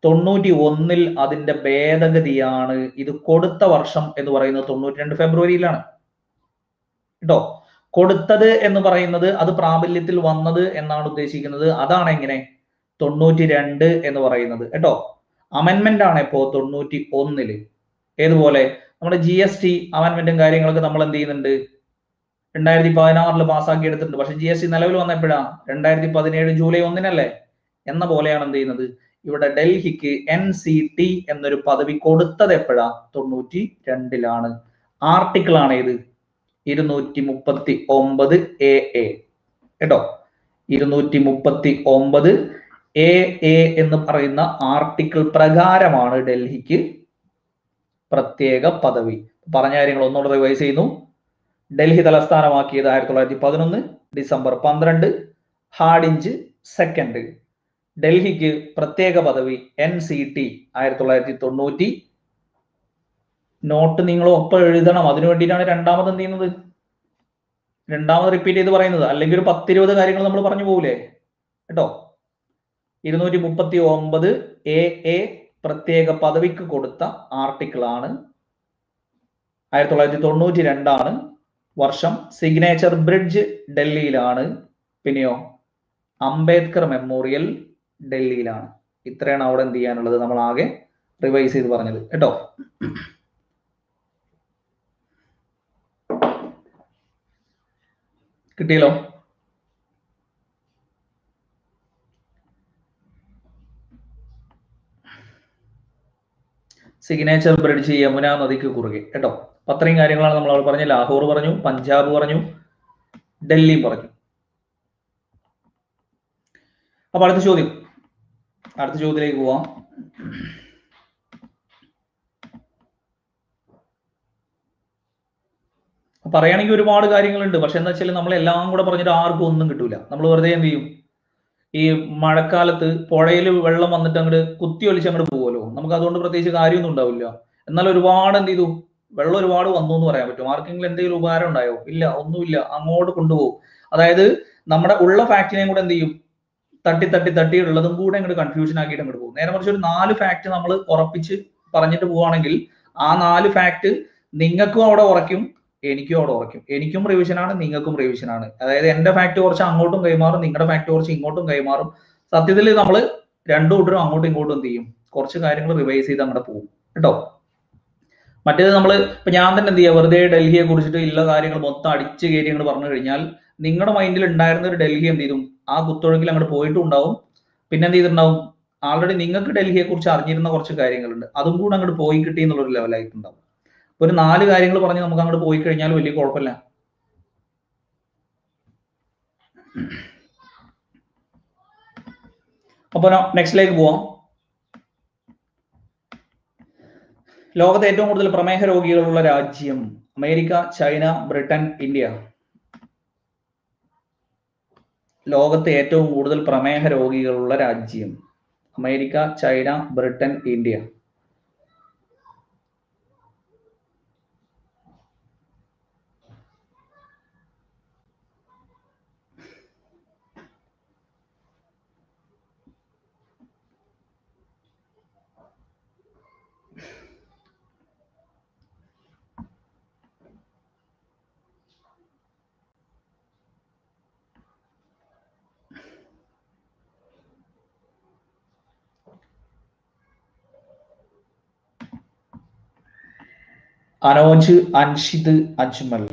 91 അതിന്റെ ഭേദഗതിയാണ്. ഇത് കൊടുത്ത വർഷം എന്ന് പറയുന്നത് 92 ഫെബ്രുവരിയിലാണ് കേട്ടോ. കൊടുത്തത് എന്ന് പറയുന്നത് അത് പ്രാബല്യത്തിൽ വന്നത് എന്നാണ് ഉദ്ദേശിക്കുന്നത്. അതാണ് എങ്ങനെ 92 എന്ന് പറയുന്നത് കേട്ടോ. അമെന്മെന്റ് ആണ് ഇപ്പോ 91. ഏതുപോലെ നമ്മുടെ GST അമെന്മെന്റും കാര്യങ്ങളൊക്കെ നമ്മൾ എന്ത് ചെയ്യുന്നുണ്ട് 2016 പാസ്സാക്കി എടുത്തിട്ടുണ്ട്. പക്ഷെ GST നിലവിൽ വന്ന എപ്പോഴാ? 2017 ജൂലൈ 1 അല്ലേ? എന്ന പോലെയാണ് എന്ത് ചെയ്യുന്നത് ഇവിടെ ഡൽഹിക്ക് NCT എന്നൊരു പദവി കൊടുത്തത് എപ്പോഴാ 92-ലാണ്. ആർട്ടിക്കിൾ ആണ് ഏത് 239 AA കേട്ടോ. 239 AA എന്ന് പറയുന്ന ആർട്ടിക്കിൾ പ്രകാരമാണ് ഡൽഹിക്ക് പ്രത്യേക പദവി. പറഞ്ഞ കാര്യങ്ങൾ ഒന്നുകൂടെ റിവൈസ് ചെയ്യുന്നു. ഡൽഹി തലസ്ഥാനമാക്കിയത് 1911 ഡിസംബർ 12, ഹാർഡിഞ്ച് 2. ഡൽഹിക്ക് പ്രത്യേക പദവി NCT 1990. നോട്ട് നിങ്ങൾ ഒപ്പം എഴുതണം. അതിനു വേണ്ടിയിട്ടാണ് രണ്ടാമത് എന്ത് ചെയ്യുന്നത്, രണ്ടാമത് റിപ്പീറ്റ് ചെയ്ത് പറയുന്നത്. അല്ലെങ്കിൽ ഒരു 10-20 കാര്യങ്ങൾ നമ്മൾ പറഞ്ഞു പോകൂലേ കേട്ടോ. 239 AA പ്രത്യേക പദവിക്ക് കൊടുത്ത ആർട്ടിക്കിൾ ആണ്. 1992 വർഷം. സിഗ്നേച്ചർ ബ്രിഡ്ജ് ഡൽഹിയിലാണ്. പിന്നെയോ അംബേദ്കർ മെമ്മോറിയൽ ഡൽഹിയിലാണ്. ഇത്രയാണ് അവിടെ എന്ത് ചെയ്യാനുള്ളത്, നമ്മൾ ആകെ റിവൈസ് ചെയ്ത് പറഞ്ഞത് കേട്ടോ. കിട്ടിയല്ലോ. സിഗ്നേച്ചർ ബ്രിഡ്ജ് യമുന നദിക്ക് കുറുകെ കേട്ടോ. അപ്പൊ അത്രയും കാര്യങ്ങളാണ് നമ്മൾ അവിടെ പറഞ്ഞു. ലാഹോർ പറഞ്ഞു, പഞ്ചാബ് പറഞ്ഞു, ഡൽഹി പറഞ്ഞു. അപ്പൊ അടുത്ത ചോദ്യത്തിലേക്ക് പോവാം. പറയുകയാണെങ്കിൽ ഒരുപാട് കാര്യങ്ങളുണ്ട്. പക്ഷെ എന്താ വെച്ചാൽ നമ്മളെല്ലാം കൂടെ പറഞ്ഞിട്ട് ആർക്കും ഒന്നും കിട്ടൂല. നമ്മൾ വെറുതെ എന്ത് ചെയ്യും, ഈ മഴക്കാലത്ത് പുഴയിൽ വെള്ളം വന്നിട്ട് അങ്ങോട്ട് കുത്തി ഒലിച്ച് അങ്ങോട്ട് പോകുമല്ലോ. നമുക്ക് അതുകൊണ്ട് പ്രത്യേകിച്ച് കാര്യമൊന്നും ഉണ്ടാവില്ല. എന്നാൽ ഒരുപാട് എന്ത് ചെയ്തു, വെള്ളം ഒരുപാട് വന്നു എന്ന് പറയാൻ പറ്റും. ആർക്കെങ്കിലും എന്തെങ്കിലും ഉപകാരം ഉണ്ടായോ? ഇല്ല, ഒന്നുമില്ല. അങ്ങോട്ട് കൊണ്ടുപോകും. അതായത് നമ്മുടെ ഉള്ള ഫാക്റ്റിനെയും കൂടെ എന്ത് ചെയ്യും, തട്ടി ഉള്ളതും കൂടെ അങ്ങോട്ട് കൺഫ്യൂഷൻ ആക്കിയിട്ട് അങ്ങോട്ട് പോകും. നേരെ മറിച്ച് ഒരു 4 ഫാക്ട് നമ്മൾ ഉറപ്പിച്ച് പറഞ്ഞിട്ട് പോവുകയാണെങ്കിൽ ആ 4 ഫാക്ട് നിങ്ങൾക്കും അവിടെ ഉറയ്ക്കും, എനിക്കും അവിടെ ഉറയ്ക്കും. എനിക്കും റിവിഷനാണ്, നിങ്ങൾക്കും റിവിഷനാണ്. അതായത് എന്റെ ഫാക്ട് കുറച്ച് അങ്ങോട്ടും കൈമാറും, നിങ്ങളുടെ ഫാക്ട് കുറച്ച് ഇങ്ങോട്ടും കൈമാറും. സത്യത്തിൽ നമ്മൾ രണ്ടു കൂട്ടരും അങ്ങോട്ടും ഇങ്ങോട്ടും എന്ത് ചെയ്യും, കുറച്ച് കാര്യങ്ങൾ റിവൈസ് ചെയ്ത് അങ്ങോട്ട് പോകും കേട്ടോ. മറ്റേത് നമ്മൾ ഇപ്പൊ ഞാൻ തന്നെ എന്ത് ചെയ്യുക, വെറുതെ ഡൽഹിയെ കുറിച്ചിട്ട് ഉള്ള കാര്യങ്ങൾ മൊത്തം അടിച്ചു കയറി അങ്ങോട്ട് പറഞ്ഞു കഴിഞ്ഞാൽ നിങ്ങളുടെ മൈൻഡിൽ ഉണ്ടായിരുന്ന ഒരു ഡൽഹി എന്ത് ചെയ്തും ആ കുത്തൊഴുക്കിൽ അങ്ങോട്ട് പോയിട്ടും ഉണ്ടാവും. പിന്നെ എന്ത് ചെയ്തിട്ടുണ്ടാവും, ആൾറെഡി നിങ്ങൾക്ക് ഡൽഹിയെ കുറിച്ച് അറിഞ്ഞിരുന്ന കുറച്ച് കാര്യങ്ങളുണ്ട്, അതും കൂടെ അങ്ങോട്ട് പോയി കിട്ടി എന്നുള്ളൊരു ലെവലായിട്ടുണ്ടാവും. ഒരു 4 കാര്യങ്ങൾ പറഞ്ഞ് നമുക്ക് അങ്ങോട്ട് പോയി കഴിഞ്ഞാൽ വലിയ കുഴപ്പമില്ല. അപ്പൊ നെക്സ്റ്റിലേക്ക് പോവാം. ലോകത്തെ ഏറ്റവും കൂടുതൽ പ്രമേഹ രോഗികളുള്ള രാജ്യം അമേരിക്ക, ചൈന, ബ്രിട്ടൻ, ഇന്ത്യ. ലോകത്തെ ഏറ്റവും കൂടുതൽ പ്രമേഹ രോഗികളുള്ള രാജ്യം America, China, Britain, India. Anoj, Anshid, Ajmal.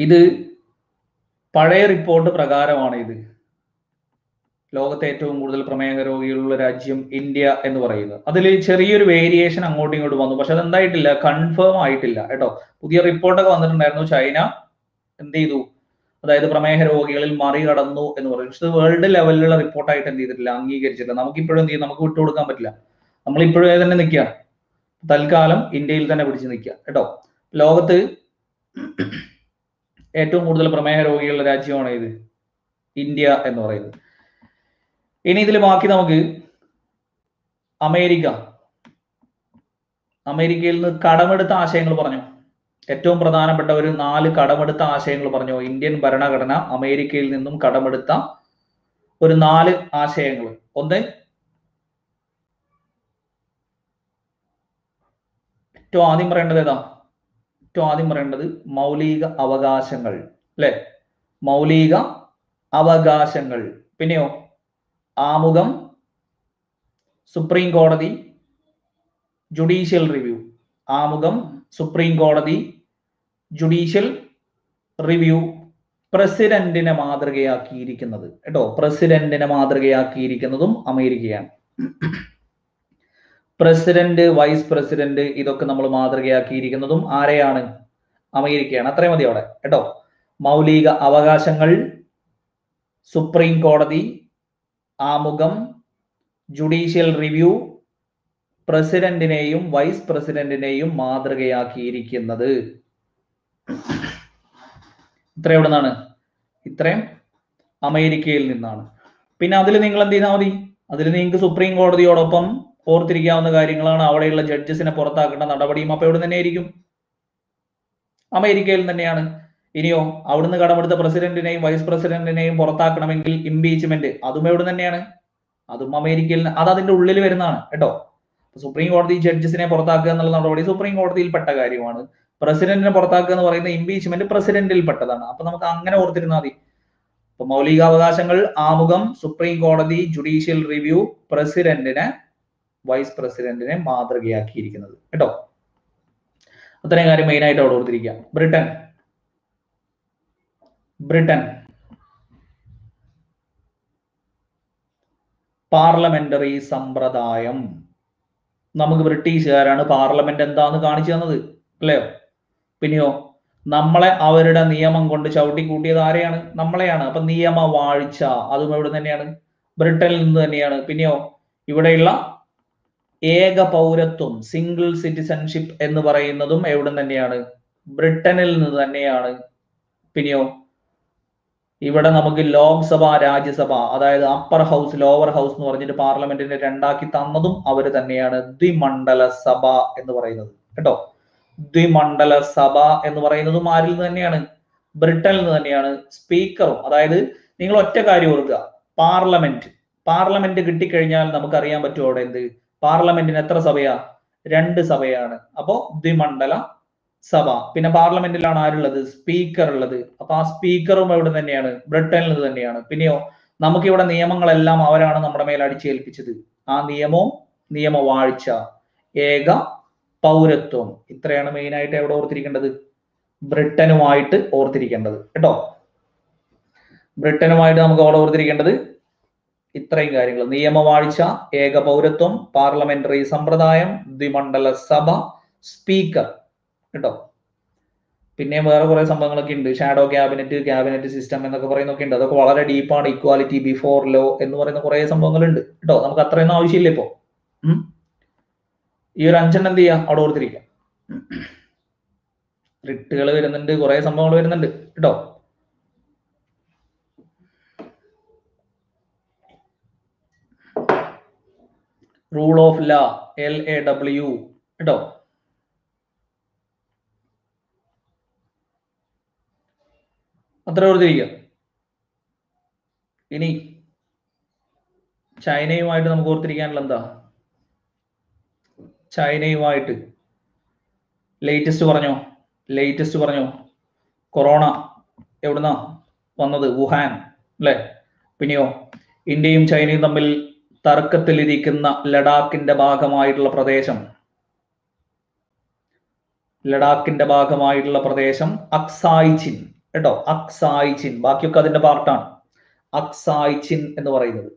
ഇത് പഴയ റിപ്പോർട്ട് പ്രകാരമാണ്. ഇത് ലോകത്തെ ഏറ്റവും കൂടുതൽ പ്രമേഹ രോഗികളുള്ള രാജ്യം ഇന്ത്യ എന്ന് പറയുന്നത്. അതിൽ ചെറിയൊരു വേരിയേഷൻ അങ്ങോട്ടും ഇങ്ങോട്ടും വന്നു, പക്ഷെ അതെന്തായിട്ടില്ല, കൺഫേം ആയിട്ടില്ല കേട്ടോ. പുതിയ റിപ്പോർട്ടൊക്കെ വന്നിട്ടുണ്ടായിരുന്നു. ചൈന എന്ത് ചെയ്തു, അതായത് പ്രമേഹ രോഗികളിൽ മറികടന്നു എന്ന് പറയും. പക്ഷെ വേൾഡ് ലെവലിലുള്ള റിപ്പോർട്ടായിട്ട് എന്ത് ചെയ്തിട്ടില്ല, അംഗീകരിച്ചിട്ടില്ല. നമുക്കിപ്പോഴും എന്ത് ചെയ്യും, നമുക്ക് വിട്ടുകൊടുക്കാൻ പറ്റില്ല. നമ്മളിപ്പോഴും തന്നെ നിൽക്കുക, തൽക്കാലം ഇന്ത്യയിൽ തന്നെ പിടിച്ച് നിൽക്കുക കേട്ടോ. ലോകത്ത് ഏറ്റവും കൂടുതൽ പ്രമേഹ രോഗികളുടെ രാജ്യമാണ് ഇത് ഇന്ത്യ എന്ന് പറയുന്നത്. ഇനി ഇതിൽ ബാക്കി നമുക്ക് അമേരിക്കയിൽ നിന്ന് കടമെടുത്ത ആശയങ്ങൾ പറഞ്ഞു. ഏറ്റവും പ്രധാനപ്പെട്ട ഒരു 4 കടമെടുത്ത ആശയങ്ങൾ പറഞ്ഞു. ഇന്ത്യൻ ഭരണഘടന അമേരിക്കയിൽ നിന്നും കടമെടുത്ത ഒരു 4 ആശയങ്ങൾ. ഒന്ന്, ഏറ്റവും ആദ്യം പറയേണ്ടത് ഏതാ? ഏറ്റവും ആദ്യം പറയേണ്ടത് മൗലിക അവകാശങ്ങൾ അല്ലെ? മൗലിക അവകാശങ്ങൾ. പിന്നെയോ ആമുഖം, സുപ്രീം കോടതി, ജുഡീഷ്യൽ റിവ്യൂ. ആമുഖം, സുപ്രീം കോടതി, ജുഡീഷ്യൽ റിവ്യൂ, പ്രസിഡന്റിനെ മാതൃകയാക്കിയിരിക്കുന്നത് കേട്ടോ. പ്രസിഡന്റിനെ മാതൃകയാക്കിയിരിക്കുന്നതും അമേരിക്കയാണ്. പ്രസിഡന്റ്, വൈസ് പ്രസിഡന്റ് ഇതൊക്കെ നമ്മൾ മാതൃകയാക്കിയിരിക്കുന്നതും ആരെയാണ്? അമേരിക്കയാണ്. അത്രയും മതി അവിടെ കേട്ടോ. മൗലിക അവകാശങ്ങൾ, സുപ്രീം കോടതി, ആമുഖം, ജുഡീഷ്യൽ റിവ്യൂ, പ്രസിഡന്റിനെയും വൈസ് പ്രസിഡന്റിനെയും മാതൃകയാക്കിയിരിക്കുന്നത് ഇത്ര എവിടെ നിന്നാണ്? ഇത്രയും അമേരിക്കയിൽ നിന്നാണ്. പിന്നെ അതിൽ നിങ്ങൾ എന്ത് ചെയ്താൽ മതി? അതിൽ നിങ്ങൾക്ക് സുപ്രീം കോടതിയോടൊപ്പം ഓർത്തിരിക്കാവുന്ന കാര്യങ്ങളാണ്. അവിടെയുള്ള ജഡ്ജസിനെ പുറത്താക്കേണ്ട നടപടിയും അപ്പൊ എവിടെ തന്നെ ആയിരിക്കും? അമേരിക്കയിൽ തന്നെയാണ്. ഇനിയോ അവിടുന്ന് കടമെടുത്ത പ്രസിഡന്റിനെയും വൈസ് പ്രസിഡന്റിനെയും പുറത്താക്കണമെങ്കിൽ ഇംപീച്ച്മെന്റ്, അതും എവിടെ തന്നെയാണ്? അതും അമേരിക്കയിൽ. അത് അതിന്റെ ഉള്ളിൽ വരുന്നതാണ് കേട്ടോ. സുപ്രീം കോടതി ജഡ്ജസിനെ പുറത്താക്കുക എന്നുള്ള നടപടി സുപ്രീം കോടതിയിൽപ്പെട്ട കാര്യമാണ്. പ്രസിഡന്റിനെ പുറത്താക്കുക എന്ന് പറയുന്ന ഇംപീച്ച്മെന്റ് പ്രസിഡന്റിൽ പെട്ടതാണ്. അപ്പൊ നമുക്ക് അങ്ങനെ ഓർത്തിരുന്നാൽ മതി. അപ്പൊ മൗലികാവകാശങ്ങൾ, ആമുഖം, സുപ്രീം കോടതി, ജുഡീഷ്യൽ റിവ്യൂ, പ്രസിഡന്റിനെ വൈസ് പ്രസിഡന്റിനെ മാതൃകയാക്കിയിരിക്കുന്നത് കേട്ടോ. അത്രയും കാര്യം മെയിൻ ആയിട്ട് അവിടെ ഓർത്തിരിക്കുക. ബ്രിട്ടൻ പാർലമെന്ററി സമ്പ്രദായം. നമുക്ക് ബ്രിട്ടീഷുകാരാണ് പാർലമെന്റ് എന്താന്ന് കാണിച്ചു തന്നത്, അല്ലയോ? പിന്നെയോ നമ്മളെ അവരുടെ നിയമം കൊണ്ട് ചവിട്ടിക്കൂട്ടിയത് ആരെയാണ്? നമ്മളെയാണ്. അപ്പൊ നിയമവാഴ്ച അതും എവിടെ തന്നെയാണ്? ബ്രിട്ടനിൽ നിന്ന് തന്നെയാണ്. പിന്നെയോ ഇവിടെയുള്ള ഏക പൗരത്വം, സിംഗിൾ സിറ്റിസൺഷിപ്പ് എന്ന് പറയുന്നതും എവിടെ തന്നെയാണ്? ബ്രിട്ടനിൽ നിന്ന് തന്നെയാണ്. പിന്നെയോ ഇവിടെ നമുക്ക് ലോക്സഭ, രാജ്യസഭ, അതായത് അപ്പർ ഹൗസ്, ലോവർ ഹൗസ് എന്ന് പറഞ്ഞിട്ട് പാർലമെന്റിനെ രണ്ടാക്കി തന്നതും അവര് തന്നെയാണ്. ദ്വിമണ്ഡല സഭ എന്ന് പറയുന്നത് കേട്ടോ. ദ്വിമണ്ഡല സഭ എന്ന് പറയുന്നതും ആരിൽ നിന്ന് തന്നെയാണ്? ബ്രിട്ടനിൽ നിന്ന് തന്നെയാണ്. സ്പീക്കറും, അതായത് നിങ്ങൾ ഒറ്റ കാര്യം ഓർക്കുക, പാർലമെന്റ് കിട്ടിക്കഴിഞ്ഞാൽ നമുക്ക് അറിയാൻ പറ്റും അവിടെ എന്ത്? പാർലമെന്റിന് എത്ര സഭയാ? 2 സഭയാണ്. അപ്പോ ദ്വിമണ്ഡല സഭ. പിന്നെ പാർലമെന്റിലാണ് ആരുള്ളത്? സ്പീക്കർ ഉള്ളത്. അപ്പൊ ആ സ്പീക്കറും എവിടെ തന്നെയാണ്? ബ്രിട്ടനിൽ നിന്ന് തന്നെയാണ്. പിന്നെയോ നമുക്കിവിടെ നിയമങ്ങളെല്ലാം അവരാണ് നമ്മുടെ മേൽ അടിച്ചേൽപ്പിച്ചത്. ആ നിയമവും നിയമവാഴ്ച, ഏക പൗരത്വം, ഇത്രയാണ് മെയിൻ ആയിട്ട് എവിടെ ഓർത്തിരിക്കേണ്ടത്? ബ്രിട്ടനുമായിട്ട് ഓർത്തിരിക്കേണ്ടത് കേട്ടോ. ബ്രിട്ടനുമായിട്ട് നമുക്ക് അവിടെ ഓർത്തിരിക്കേണ്ടത് ഇത്രയും കാര്യങ്ങൾ: നിയമവാഴ്ച, ഏക പൗരത്വം, പാർലമെന്ററി സമ്പ്രദായം, ദ്വിമണ്ഡല സഭ, സ്പീക്കർ കേട്ടോ. പിന്നെ വേറെ കുറെ സംഭവങ്ങളൊക്കെ ഉണ്ട്. ഷാഡോ ക്യാബിനറ്റ് സിസ്റ്റം എന്നൊക്കെ പറയുന്നൊക്കെ ഉണ്ട്. അതൊക്കെ വളരെ ഡീപ്പാണ്. ഇക്വാലിറ്റി ബിഫോർ ലോ എന്ന് പറയുന്ന കുറെ സംഭവങ്ങളുണ്ട് കേട്ടോ. നമുക്ക് അത്രയൊന്നും ആവശ്യമില്ല ഇപ്പോ. ഈ ഒരു 5 എന്ത് ചെയ്യാം? അവിടെ ഓർത്തിരിക്കാം. റിട്ടുകൾ വരുന്നുണ്ട്, കുറെ സംഭവങ്ങൾ വരുന്നുണ്ട് കേട്ടോ. റൂൾ ഓഫ് ലാ, LAW കേട്ടോ. അത്ര ഓർത്തിരിക്കുക. ഇനി ചൈനയുമായിട്ട് നമുക്ക് ഓർത്തിരിക്കാനുള്ള എന്താ? ചൈനയുമായിട്ട് ലേറ്റസ്റ്റ് പറഞ്ഞോ. കൊറോണ എവിടുന്നാ വന്നത്? വുഹാൻ അല്ലെ? പിന്നെയോ ഇന്ത്യയും ചൈനയും തമ്മിൽ തർക്കത്തിലിരിക്കുന്ന ലഡാക്കിന്റെ ഭാഗമായിട്ടുള്ള പ്രദേശം അക്സായ് ചിൻ കേട്ടോ. അക്സായ് ചിൻ, ബാക്കിയൊക്കെ അതിന്റെ പാർട്ടാണ്. അക്സായ് ചിൻ എന്ന് പറയുന്നത്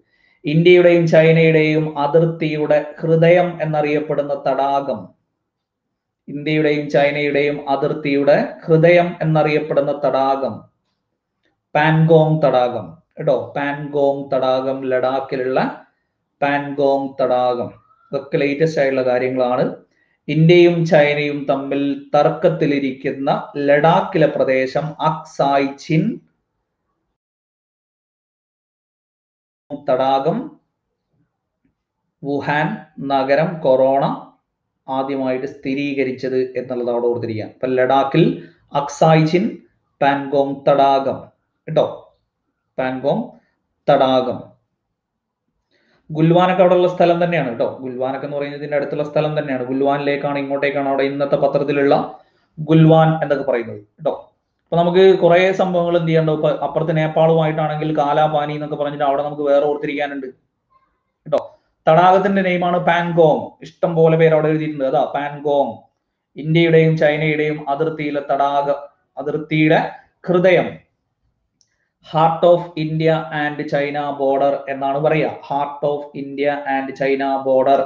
ഇന്ത്യയുടെയും ചൈനയുടെയും അതിർത്തിയുടെ ഹൃദയം എന്നറിയപ്പെടുന്ന തടാകം. ഇന്ത്യയുടെയും ചൈനയുടെയും അതിർത്തിയുടെ ഹൃദയം എന്നറിയപ്പെടുന്ന തടാകം പാൻഗോങ് തടാകം കേട്ടോ. പാൻഗോങ് തടാകം, ലഡാക്കിലുള്ള പാൻഗോങ് തടാകം. ഇതൊക്കെ ലേറ്റസ്റ്റ് ആയിട്ടുള്ള കാര്യങ്ങളാണ്. ഇന്ത്യയും ചൈനയും തമ്മിൽ തർക്കത്തിലിരിക്കുന്ന ലഡാക്കിലെ പ്രദേശം അക്സായ് ചിൻ തടാകം, വുഹാൻ നഗരം കൊറോണ ആദ്യമായിട്ട് സ്ഥിരീകരിച്ചത് എന്നുള്ളത് അവിടെ ഓർത്തിരിക്കുക. അപ്പൊ ലഡാക്കിൽ അക്സായ് ചിൻ, പാൻഗോങ് തടാകം കേട്ടോ. പാൻഗോങ് തടാകം. ഗുൽവാനൊക്കെ അവിടെ ഉള്ള സ്ഥലം തന്നെയാണ് കേട്ടോ. ഗുൽവാനൊക്കെ എന്ന് പറയുന്നത് ഇതിന്റെ അടുത്തുള്ള സ്ഥലം തന്നെയാണ്. ഗുൽവാനിലേക്കാണ്, ഇങ്ങോട്ടേക്കാണ് അവിടെ ഇന്നത്തെ പത്രത്തിലുള്ള ഗുൽവാൻ എന്നൊക്കെ പറയുന്നത് കേട്ടോ. അപ്പൊ നമുക്ക് കുറെ സംഭവങ്ങൾ എന്ത് ചെയ്യണ്ടോ? ഇപ്പൊ അപ്പുറത്ത് നേപ്പാളുമായിട്ടാണെങ്കിൽ കാലാപാനി എന്നൊക്കെ പറഞ്ഞിട്ട് അവിടെ നമുക്ക് വേറെ ഓർത്തിരിക്കാനുണ്ട് കേട്ടോ. തടാകത്തിന്റെ നെയിമാണ് പാൻഗോങ്. ഇഷ്ടം പോലെ പേര് അവിടെ എഴുതിയിട്ടുണ്ട്. അതാ പാൻഗോങ്. ഇന്ത്യയുടെയും ചൈനയുടെയും അതിർത്തിയിലെ അതിർത്തിയുടെ ഹൃദയം heart of India and China border എന്നാണ് പറയുക. Heart of India and China border,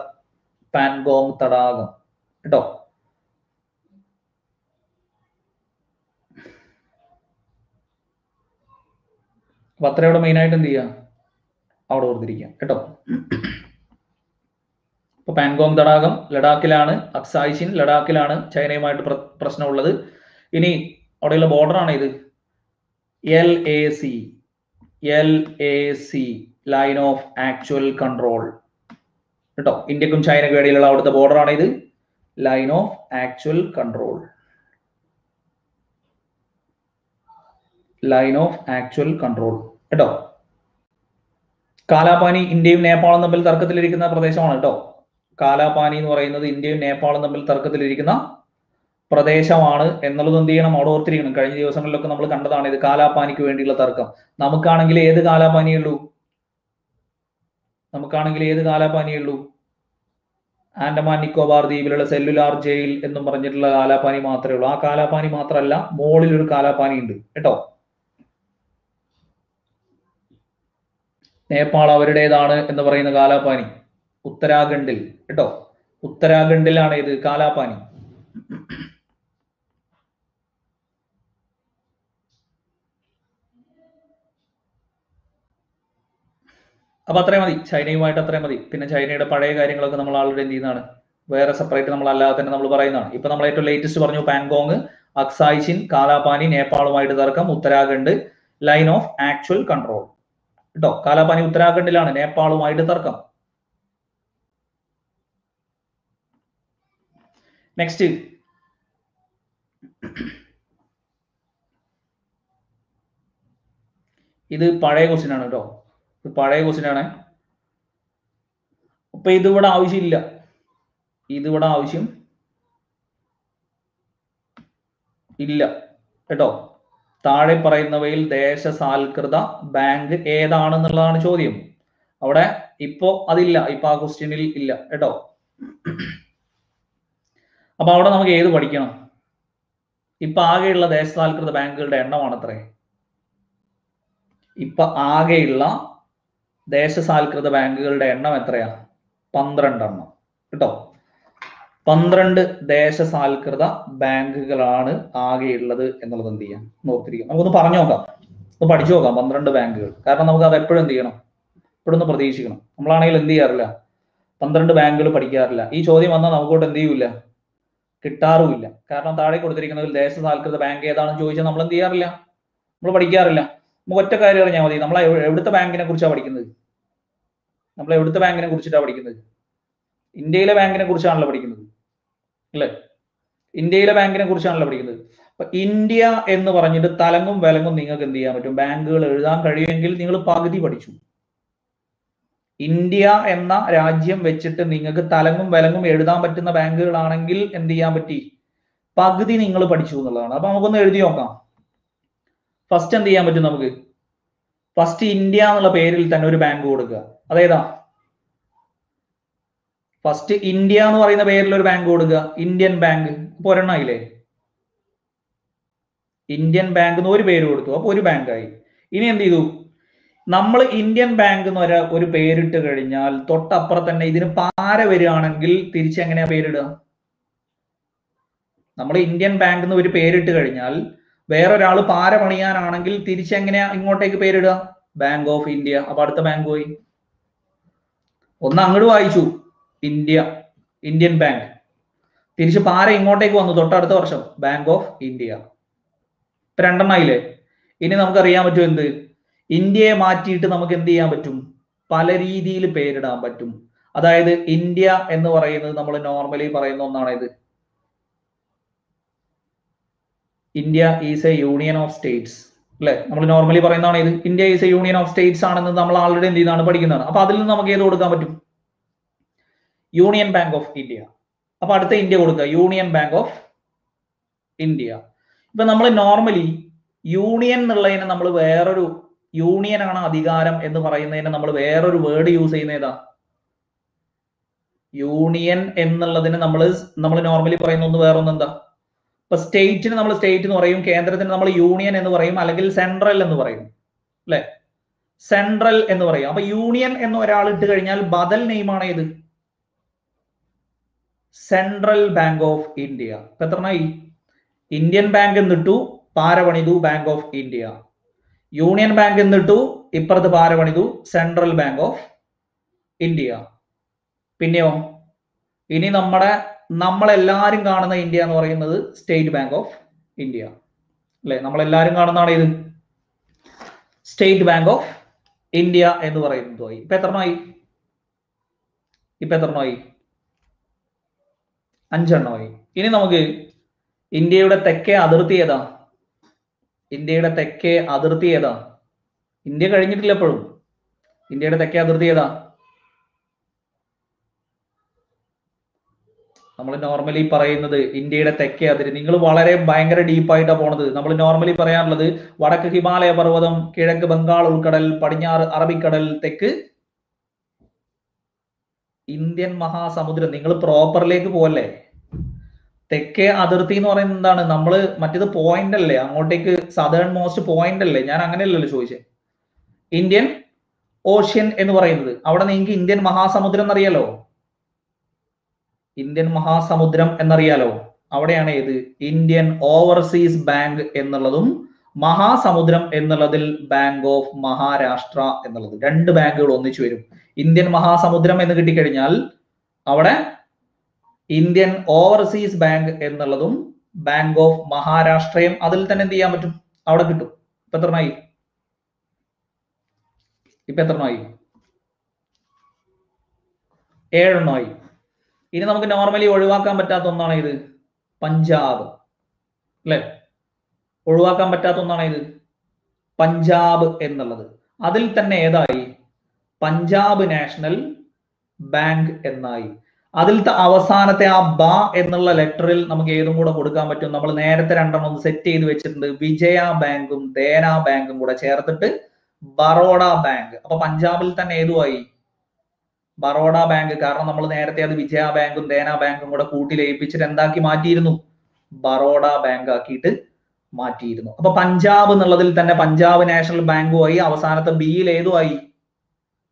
Pangong തടാകം കേട്ടോ. അപ്പൊ അത്രയോടെ മെയിൻ ആയിട്ട് എന്ത് ചെയ്യുക, അവിടെ ഓർത്തിരിക്കുക കേട്ടോ. ഇപ്പൊ പാൻഗോങ് തടാകം ലഡാക്കിലാണ്, അക്സായ് ചിൻ ലഡാക്കിലാണ്, ചൈനയുമായിട്ട് പ്രശ്നമുള്ളത്. ഇനി അവിടെയുള്ള ബോർഡർ ആണ് ഇത് LAC, line of actual control കേട്ടോ. ഇന്ത്യക്കും ചൈനയ്ക്കും ഇടയിലുള്ള അവിടുത്തെ ബോർഡർ ആണ് ഇത്, line of actual control, line of actual control കേട്ടോ. കാലാപാനി ഇന്ത്യയും നേപ്പാളും തമ്മിൽ തർക്കത്തിലിരിക്കുന്ന പ്രദേശമാണ് കേട്ടോ. കാലാപാനി എന്ന് പറയുന്നത് ഇന്ത്യയും നേപ്പാളും തമ്മിൽ തർക്കത്തിലിരിക്കുന്ന പ്രദേശമാണ് എന്നുള്ളത് എന്ത് ചെയ്യണം, അവിടെ ഓർത്തിരിക്കണം. കഴിഞ്ഞ ദിവസങ്ങളിലൊക്കെ നമ്മൾ കണ്ടതാണ് ഇത്, കാലാപാനിക്ക് വേണ്ടിയുള്ള തർക്കം. നമുക്കാണെങ്കിൽ ഏത് കാലാപാനിയുള്ളൂ, കാലാപാനിയുള്ളൂ? ആൻഡമാൻ നിക്കോബാർ ദ്വീപിലുള്ള സെല്ലുലാർ ജയിൽ എന്നും പറഞ്ഞിട്ടുള്ള കാലാപാനി മാത്രമേ ഉള്ളൂ. ആ കാലാപാനി മാത്രമല്ല, മോളിൽ ഒരു കാലാപാനി ഉണ്ട് കേട്ടോ. നേപ്പാൾ അവരുടേതാണ് എന്ന് പറയുന്ന കാലാപാനി ഉത്തരാഖണ്ഡിൽ കേട്ടോ. ഉത്തരാഖണ്ഡിലാണ് ഇത് കാലാപാനി. അപ്പൊ അത്രയും മതി, ചൈനയുമായിട്ട് അത്രയും മതി. പിന്നെ ചൈനയുടെ പഴയ കാര്യങ്ങളൊക്കെ നമ്മൾ ആൾറെഡി എന്ത് ചെയ്യുന്നതാണ്, വേറെ സെപ്പറേറ്റ് നമ്മൾ അല്ലാതെ തന്നെ നമ്മൾ പറയുന്നതാണ്. ഇപ്പൊ നമ്മൾ ഏറ്റവും ലേറ്റസ്റ്റ് പറഞ്ഞു പാൻഗോങ്, അക്സായ് ചിൻ, കാലാപാനി, നേപ്പാളുമായിട്ട് തർക്കം, Uttarakhand, line of actual control കേട്ടോ. കാലാപാനി ഉത്തരാഖണ്ഡിലാണ്, നേപ്പാളുമായിട്ട് തർക്കം. നെക്സ്റ്റ് ഇത് പഴയ ക്വസ്റ്റ്യൻ ആണ് കേട്ടോ, പഴയ ക്വസ്റ്റ്യൻ ആണ്. അപ്പൊ ഇതിവിടെ ആവശ്യമില്ല, ഇതിവിടെ ആവശ്യം ഇല്ല കേട്ടോ. താഴെ പറയുന്നവയിൽ ദേശസാൽകൃത ബാങ്ക് ഏതാണെന്നുള്ളതാണ് ചോദ്യം. അവിടെ ഇപ്പോ അതില്ല, ഇപ്പൊ ആ ക്വസ്റ്റ്യനിൽ ഇല്ല കേട്ടോ. അപ്പൊ അവിടെ നമുക്ക് ഏത് പഠിക്കണം? ഇപ്പൊ ആകെയുള്ള ദേശസാൽകൃത ബാങ്കുകളുടെ എണ്ണമാണ് അത്രേ. ഇപ്പൊ ആകെയുള്ള ദേശസാൽകൃത ബാങ്കുകളുടെ എണ്ണം എത്രയാ? 12 എണ്ണം കേട്ടോ. 12 ദേശസാൽകൃത ബാങ്കുകളാണ് ആകെയുള്ളത് എന്നുള്ളത് എന്ത് ചെയ്യാം, നോക്കിയിരിക്കും. നമുക്കൊന്ന് പറഞ്ഞു നോക്കാം, ഒന്ന് പഠിച്ചു നോക്കാം 12 ബാങ്കുകൾ. കാരണം നമുക്ക് അത് എപ്പോഴും എന്ത് ചെയ്യണം, എപ്പോഴും ഒന്ന് പ്രതീക്ഷിക്കണം. നമ്മളാണെങ്കിൽ എന്ത് ചെയ്യാറില്ല, 12 ബാങ്കുകൾ പഠിക്കാറില്ല. ഈ ചോദ്യം വന്നാൽ നമുക്കോട്ട് എന്ത് ചെയ്യൂല, കിട്ടാറുമില്ല. കാരണം താഴെ കൊടുത്തിരിക്കുന്നതിൽ ദേശസാൽകൃത ബാങ്ക് ഏതാണെന്ന് ചോദിച്ചാൽ നമ്മൾ എന്ത് ചെയ്യാറില്ല, നമ്മൾ പഠിക്കാറില്ല. നമുക്ക് ഒറ്റ കാര്യം അറിഞ്ഞാൽ മതി, നമ്മൾ എവിടുത്തെ ബാങ്കിനെ കുറിച്ചാണ് പഠിക്കുന്നത്, നമ്മൾ എവിടുത്തെ ബാങ്കിനെ കുറിച്ചിട്ടാണ് പഠിക്കുന്നത്? ഇന്ത്യയിലെ ബാങ്കിനെ കുറിച്ചാണല്ലോ പഠിക്കുന്നത് അല്ലെ, ഇന്ത്യയിലെ ബാങ്കിനെ കുറിച്ചാണല്ലോ പഠിക്കുന്നത്. അപ്പൊ ഇന്ത്യ എന്ന് പറഞ്ഞിട്ട് തലങ്ങും വിലങ്ങും നിങ്ങൾക്ക് എന്ത് ചെയ്യാൻ പറ്റും, ബാങ്കുകൾ എഴുതാൻ കഴിയുമെങ്കിൽ നിങ്ങൾ പകുതി പഠിച്ചു. ഇന്ത്യ എന്ന രാജ്യം വെച്ചിട്ട് നിങ്ങൾക്ക് തലങ്ങും വിലങ്ങും എഴുതാൻ പറ്റുന്ന ബാങ്കുകളാണെങ്കിൽ എന്ത് ചെയ്യാൻ പറ്റി, പകുതി നിങ്ങൾ പഠിച്ചു എന്നുള്ളതാണ്. അപ്പൊ നമുക്കൊന്ന് എഴുതി നോക്കാം. ഫസ്റ്റ് എന്ത് ചെയ്യാൻ പറ്റും നമുക്ക്, ഫസ്റ്റ് ഇന്ത്യ എന്നുള്ള പേരിൽ തന്നെ ഒരു ബാങ്ക് കൊടുക്കുക. അതേതാ? ഫസ്റ്റ് ഇന്ത്യ എന്ന് പറയുന്ന പേരിൽ ഒരു ബാങ്ക് കൊടുക്കുക, ഇന്ത്യൻ ബാങ്ക്. അപ്പൊ ഒരെണ്ണായില്ലേ, ഇന്ത്യൻ ബാങ്ക് എന്ന് ഒരു പേര് കൊടുത്തു, അപ്പൊ ഒരു ബാങ്കായി. ഇനി എന്ത് ചെയ്തു, നമ്മൾ ഇന്ത്യൻ ബാങ്ക് എന്ന് ഒരു പേരിട്ട് കഴിഞ്ഞാൽ തൊട്ടപ്പുറം തന്നെ ഇതിന് പാര വരികയാണെങ്കിൽ തിരിച്ചെങ്ങനെയാ പേരിടുക? നമ്മൾ ഇന്ത്യൻ ബാങ്ക് എന്ന് ഒരു പേരിട്ട് കഴിഞ്ഞാൽ വേറൊരാൾ പാര പണിയാനാണെങ്കിൽ തിരിച്ചെങ്ങനെയാ ഇങ്ങോട്ടേക്ക് പേരിടുക? Bank of India. അപ്പൊ അടുത്ത ബാങ്ക് പോയി, ഒന്ന് അങ്ങോട്ട് വായിച്ചു ഇന്ത്യ, ഇന്ത്യൻ ബാങ്ക്. തിരിച്ച് പാര ഇങ്ങോട്ടേക്ക് വന്നു തൊട്ടടുത്ത വർഷം ബാങ്ക് ഓഫ് ഇന്ത്യ. ഇപ്പൊ രണ്ടെണ്ണായില്ലേ. ഇനി നമുക്കറിയാൻ പറ്റും എന്ത്, ഇന്ത്യയെ മാറ്റിയിട്ട് നമുക്ക് എന്ത് ചെയ്യാൻ പറ്റും, പല രീതിയിൽ പേരിടാൻ പറ്റും. അതായത് ഇന്ത്യ എന്ന് പറയുന്നത് നമ്മൾ നോർമലി പറയുന്ന ഒന്നാണ് ഇത്, India is A union of States അല്ലെ, നമ്മൾ നോർമലി പറയുന്നതാണ് ഇത്. India is A union of States ആണെന്ന് നമ്മൾ ആൾറെഡി എന്ത് ചെയ്യുന്നതാണ്, പഠിക്കുന്നതാണ്. അപ്പൊ അതിൽ നിന്ന് നമുക്ക് ഏത് കൊടുക്കാൻ പറ്റും, യൂണിയൻ ബാങ്ക് ഓഫ് ഇന്ത്യ. അപ്പൊ അടുത്ത ഇന്ത്യ കൊടുക്കുക, യൂണിയൻ ബാങ്ക് ഓഫ് ഇന്ത്യ. ഇപ്പൊ നമ്മൾ നോർമലി യൂണിയൻ എന്നുള്ളതിനെ നമ്മൾ വേറൊരു, യൂണിയൻ ആണ് അധികാരം എന്ന് പറയുന്നതിന് നമ്മൾ വേറൊരു വേർഡ് യൂസ് ചെയ്യുന്ന ഏതാ? യൂണിയൻ എന്നുള്ളതിന് നമ്മൾ നോർമലി പറയുന്ന ഒന്ന് വേറൊന്ന് എന്താ? ഇപ്പൊ സ്റ്റേറ്റിന് നമ്മൾ സ്റ്റേറ്റ് എന്ന് പറയും, കേന്ദ്രത്തിന് നമ്മൾ യൂണിയൻ എന്ന് പറയും, അല്ലെങ്കിൽ സെൻട്രൽ എന്ന് പറയും. അല്ലെ? സെൻട്രൽ എന്ന് പറയും. അപ്പൊ യൂണിയൻ എന്ന് ഒരാൾ ഇട്ട് കഴിഞ്ഞാൽ ബദൽ നെയിമാണ് ഏത്? Central bank of India. ഇപ്പൊ എത്രണ്ണായി? ഇന്ത്യൻ ബാങ്ക് എന്നിട്ടു, പാരപണിതു bank of India. Union bank എന്നിട്ടു, ഇപ്പുറത്ത് പാരപണിതു സെൻട്രൽ ബാങ്ക് ഓഫ് ഇന്ത്യ. പിന്നെയോ ഇനി നമ്മളെല്ലാരും കാണുന്ന ഇന്ത്യ എന്ന് പറയുന്നത് സ്റ്റേറ്റ് ബാങ്ക് ഓഫ് ഇന്ത്യ അല്ലെ? നമ്മളെല്ലാരും കാണുന്നതാണ് ഇത് സ്റ്റേറ്റ് ബാങ്ക് ഓഫ് ഇന്ത്യ എന്ന് പറയുന്നതായി. ഇപ്പൊ എത്രണ്ണമായി? 5 ഇനി നമുക്ക് ഇന്ത്യയുടെ തെക്കേ അതിർത്തി ഏതാ? ഇന്ത്യ കഴിഞ്ഞിട്ടില്ല എപ്പോഴും. ഇന്ത്യയുടെ തെക്കേ അതിർത്തി ഏതാ? നമ്മൾ നോർമലി പറയുന്നത് ഇന്ത്യയുടെ തെക്കേ അതിർത്തി. നിങ്ങൾ വളരെ ഭയങ്കര ഡീപ്പായിട്ടാണ് പോണത്. നമ്മൾ നോർമലി പറയാറുള്ളത് വടക്ക് ഹിമാലയ പർവ്വതം, കിഴക്ക് ബംഗാൾ ഉൾക്കടൽ, പടിഞ്ഞാറ് അറബിക്കടൽ, തെക്ക് ഇന്ത്യൻ മഹാസമുദ്രം. നിങ്ങൾ പ്രോപ്പറിലേക്ക് പോവല്ലേ? തെക്കേ അതിർത്തി എന്ന് പറയുന്നത് എന്താണ്? നമ്മള് മറ്റേത് പോയിന്റ് അല്ലേ, അങ്ങോട്ടേക്ക് സദേൺ മോസ്റ്റ് പോയിന്റ് അല്ലേ? ഞാൻ അങ്ങനെയല്ലല്ലോ ചോദിച്ചേ. ഇന്ത്യൻ ഓഷ്യൻ എന്ന് പറയുന്നത് അവിടെ നിങ്ങൾക്ക് ഇന്ത്യൻ മഹാസമുദ്രം എന്നറിയാലോ. ഇന്ത്യൻ മഹാസമുദ്രം എന്നറിയാലോ. അവിടെയാണ് ഏത്? ഇന്ത്യൻ ഓവർസീസ് ബാങ്ക് എന്നുള്ളതും മഹാസമുദ്രം എന്നുള്ളതിൽ ബാങ്ക് ഓഫ് മഹാരാഷ്ട്ര എന്നുള്ളത്. 2 ബാങ്കുകൾ ഒന്നിച്ചു വരും. ഇന്ത്യൻ മഹാസമുദ്രം എന്ന് കിട്ടിക്കഴിഞ്ഞാൽ അവിടെ ഇന്ത്യൻ ഓവർസീസ് ബാങ്ക് എന്നുള്ളതും ബാങ്ക് ഓഫ് മഹാരാഷ്ട്രയും അതിൽ തന്നെ എന്ത് ചെയ്യാൻ പറ്റും? അവിടെ കിട്ടും. ഇപ്പൊ എത്രണ്ണായി? 7 ഇനി നമുക്ക് നോർമലി ഒഴിവാക്കാൻ പറ്റാത്ത ഒന്നാണ് ഇത് പഞ്ചാബ് അല്ലെ? ഒഴിവാക്കാൻ പറ്റാത്ത ഒന്നാണ് ഇത് പഞ്ചാബ് എന്നുള്ളത്. അതിൽ തന്നെ ഏതായി? പഞ്ചാബ് നാഷണൽ ബാങ്ക് എന്നായി. അതിലത്തെ അവസാനത്തെ ആ ബ എന്നുള്ള ലെറ്ററിൽ നമുക്ക് ഏതും കൂടെ കൊടുക്കാൻ പറ്റും. നമ്മൾ നേരത്തെ 2 സെറ്റ് ചെയ്ത് വെച്ചിട്ടുണ്ട്. വിജയ ബാങ്കും ദേന ബാങ്കും കൂടെ ചേർത്തിട്ട് ബറോഡ ബാങ്ക്. അപ്പൊ പഞ്ചാബിൽ തന്നെ ഏതുമായി? ബറോഡ ബാങ്ക്. കാരണം നമ്മൾ നേരത്തെ അത് വിജയ ബാങ്കും ദേന ബാങ്കും കൂടെ കൂട്ടി ലയിപ്പിച്ചിട്ട് എന്താക്കി മാറ്റിയിരുന്നു? ബറോഡ ബാങ്ക് ആക്കിയിട്ട് മാറ്റിയിരുന്നു. അപ്പൊ പഞ്ചാബ് എന്നുള്ളതിൽ തന്നെ പഞ്ചാബ് നാഷണൽ ബാങ്കുമായി, അവസാനത്തെ ബിയിൽ ഏതുമായി?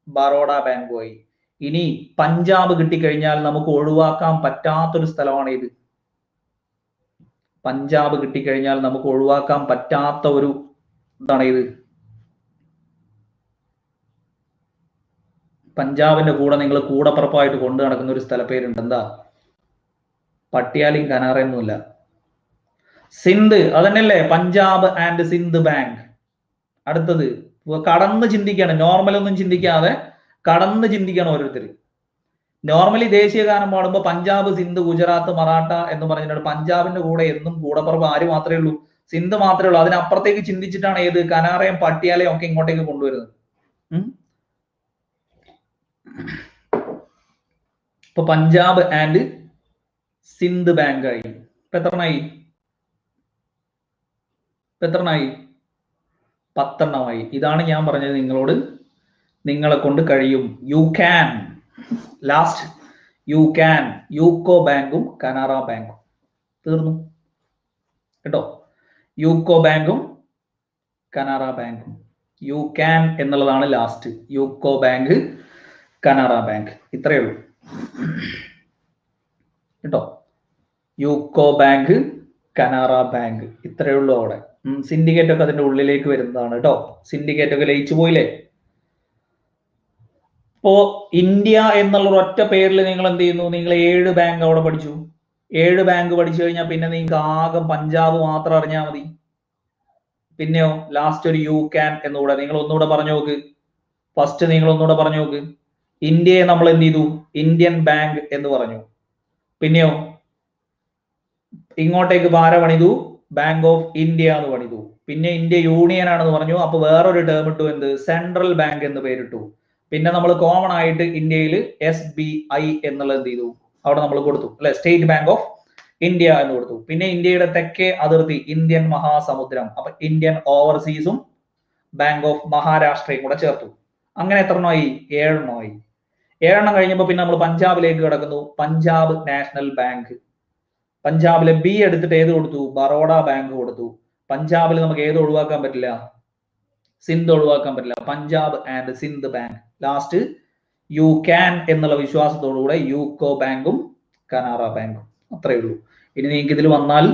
ബറോഡ ബാങ്കുമായി. ഇനി പഞ്ചാബ് കിട്ടിക്കഴിഞ്ഞാൽ നമുക്ക് ഒഴിവാക്കാൻ പറ്റാത്തൊരു സ്ഥലമാണ് ഇത്. പഞ്ചാബ് കിട്ടിക്കഴിഞ്ഞാൽ നമുക്ക് ഒഴിവാക്കാൻ പറ്റാത്ത ഒരു ഇതാണ് ഇത്. പഞ്ചാബിന്റെ കൂടെ നിങ്ങൾ കൂടപ്പുറപ്പായിട്ട് കൊണ്ടു നടക്കുന്ന ഒരു സ്ഥലപ്പേരുണ്ട്. എന്താ? പട്ടിയാലയും കനാറയൊന്നുമില്ല. സിന്ധ്. അതന്നെയല്ലേ പഞ്ചാബ് ആൻഡ് സിന്ധ് ബാങ്ക്. അടുത്തത് കടന്ന് ചിന്തിക്കാണ്. നോർമൽ ഒന്നും ചിന്തിക്കാതെ കടന്ന് ചിന്തിക്കണം ഓരോരുത്തർ. നോർമലി ദേശീയ ഗാനം പാടുമ്പോൾ പഞ്ചാബ്, സിന്ധ്, ഗുജറാത്ത്, മറാഠ എന്ന് പറഞ്ഞിട്ടുണ്ട്. പഞ്ചാബിന്റെ കൂടെ എന്നും കൂടപ്പുറപ്പ് ആര് മാത്രമേ ഉള്ളൂ? സിന്ധ് മാത്രമേ ഉള്ളൂ. അതിനപ്പുറത്തേക്ക് ചിന്തിച്ചിട്ടാണ് ഏത് കനാറയും പട്ടിയാലയും ഒക്കെ ഇങ്ങോട്ടേക്ക് കൊണ്ടുവരുന്നത്. ഇപ്പൊ പഞ്ചാബ് ആൻഡ് സിന്ധ് ബാങ്ക് ആയി. ഇപ്പൊ എത്രണ്ണായി? 10 ഇതാണ് ഞാൻ പറഞ്ഞത് നിങ്ങളോട്. നിങ്ങളെ കൊണ്ട് കഴിയും. You can. Last you can. UCO ബാങ്കും കനാറ ബാങ്കും തീർന്നു കേട്ടോ. യൂക്കോ ബാങ്കും കനാറ ബാങ്കും. യു ക്യാൻ എന്നുള്ളതാണ് last. UCO bank, Canara bank. ഇത്രയേ ഉള്ളൂ കേട്ടോ. യൂക്കോ ബാങ്ക്, കനാറ ബാങ്ക് ഇത്രയേ ഉള്ളൂ അവിടെ. സിൻഡിക്കേറ്റ് ഒക്കെ അതിന്റെ ഉള്ളിലേക്ക് വരുന്നതാണ് കേട്ടോ. സിൻഡിക്കേറ്റ് ഒക്കെ ലയിച്ചു പോയില്ലേ? ഇപ്പോ ഇന്ത്യ എന്നുള്ള ഒറ്റ പേരിൽ നിങ്ങൾ എന്ത് ചെയ്യുന്നു? നിങ്ങൾ 7 ബാങ്ക് അവിടെ പഠിച്ചു. 7 ബാങ്ക് പഠിച്ചു കഴിഞ്ഞാൽ പിന്നെ നിങ്ങൾക്ക് ആകെ പഞ്ചാബ് മാത്രം അറിഞ്ഞാൽ മതി. പിന്നെയോ ലാസ്റ്റ് ഒരു യു ക്യാൻ എന്നുകൂടെ നിങ്ങൾ ഒന്നുകൂടെ പറഞ്ഞു നോക്ക്. ഫസ്റ്റ് നിങ്ങൾ ഒന്നുകൂടെ പറഞ്ഞു നോക്ക്. ഇന്ത്യയെ നമ്മൾ എന്ത് ചെയ്തു? ഇന്ത്യൻ ബാങ്ക് എന്ന് പറഞ്ഞു. പിന്നെയോ ഇങ്ങോട്ടേക്ക് ആരെ പണിതു? ബാങ്ക് ഓഫ് ഇന്ത്യ എന്ന് പണിതു. പിന്നെ ഇന്ത്യ യൂണിയൻ ആണെന്ന് പറഞ്ഞു. അപ്പൊ വേറൊരു ടേം ഇട്ടു, എന്ത്? സെൻട്രൽ ബാങ്ക് എന്ന് പേരിട്ടു. പിന്നെ നമ്മൾ കോമൺ ആയിട്ട് ഇന്ത്യയിൽ SBI എന്നുള്ളത് എന്ത് ചെയ്തു? അവിടെ നമ്മൾ കൊടുത്തു അല്ലെ, സ്റ്റേറ്റ് ബാങ്ക് ഓഫ് ഇന്ത്യ എന്ന് കൊടുത്തു. പിന്നെ ഇന്ത്യയുടെ തെക്കേ അതിർത്തി ഇന്ത്യൻ മഹാസമുദ്രം. അപ്പൊ ഇന്ത്യൻ ഓവർസീസും ബാങ്ക് ഓഫ് മഹാരാഷ്ട്രയും കൂടെ ചേർത്തു. അങ്ങനെ എത്രണ്ണമായി? 7 7 കഴിഞ്ഞപ്പോൾ പിന്നെ നമ്മൾ പഞ്ചാബിലേക്ക് കിടക്കുന്നു. Punjab national bank. പഞ്ചാബിലെ ബി എടുത്തിട്ട് ഏത് കൊടുത്തു? ബറോഡ ബാങ്ക് കൊടുത്തു. പഞ്ചാബിൽ നമുക്ക് ഏത് ഒഴിവാക്കാൻ പറ്റില്ല? സിന്ധ് ഒഴിവാക്കാൻ പറ്റില്ല. Punjab and Sindh bank. Last you can എന്നുള്ള വിശ്വാസത്തോടുകൂടെ യൂക്കോ ബാങ്കും കനാറ ബാങ്കും. അത്രയേ ഉള്ളൂ. ഇനി നിങ്ങൾക്ക് ഇതിൽ വന്നാൽ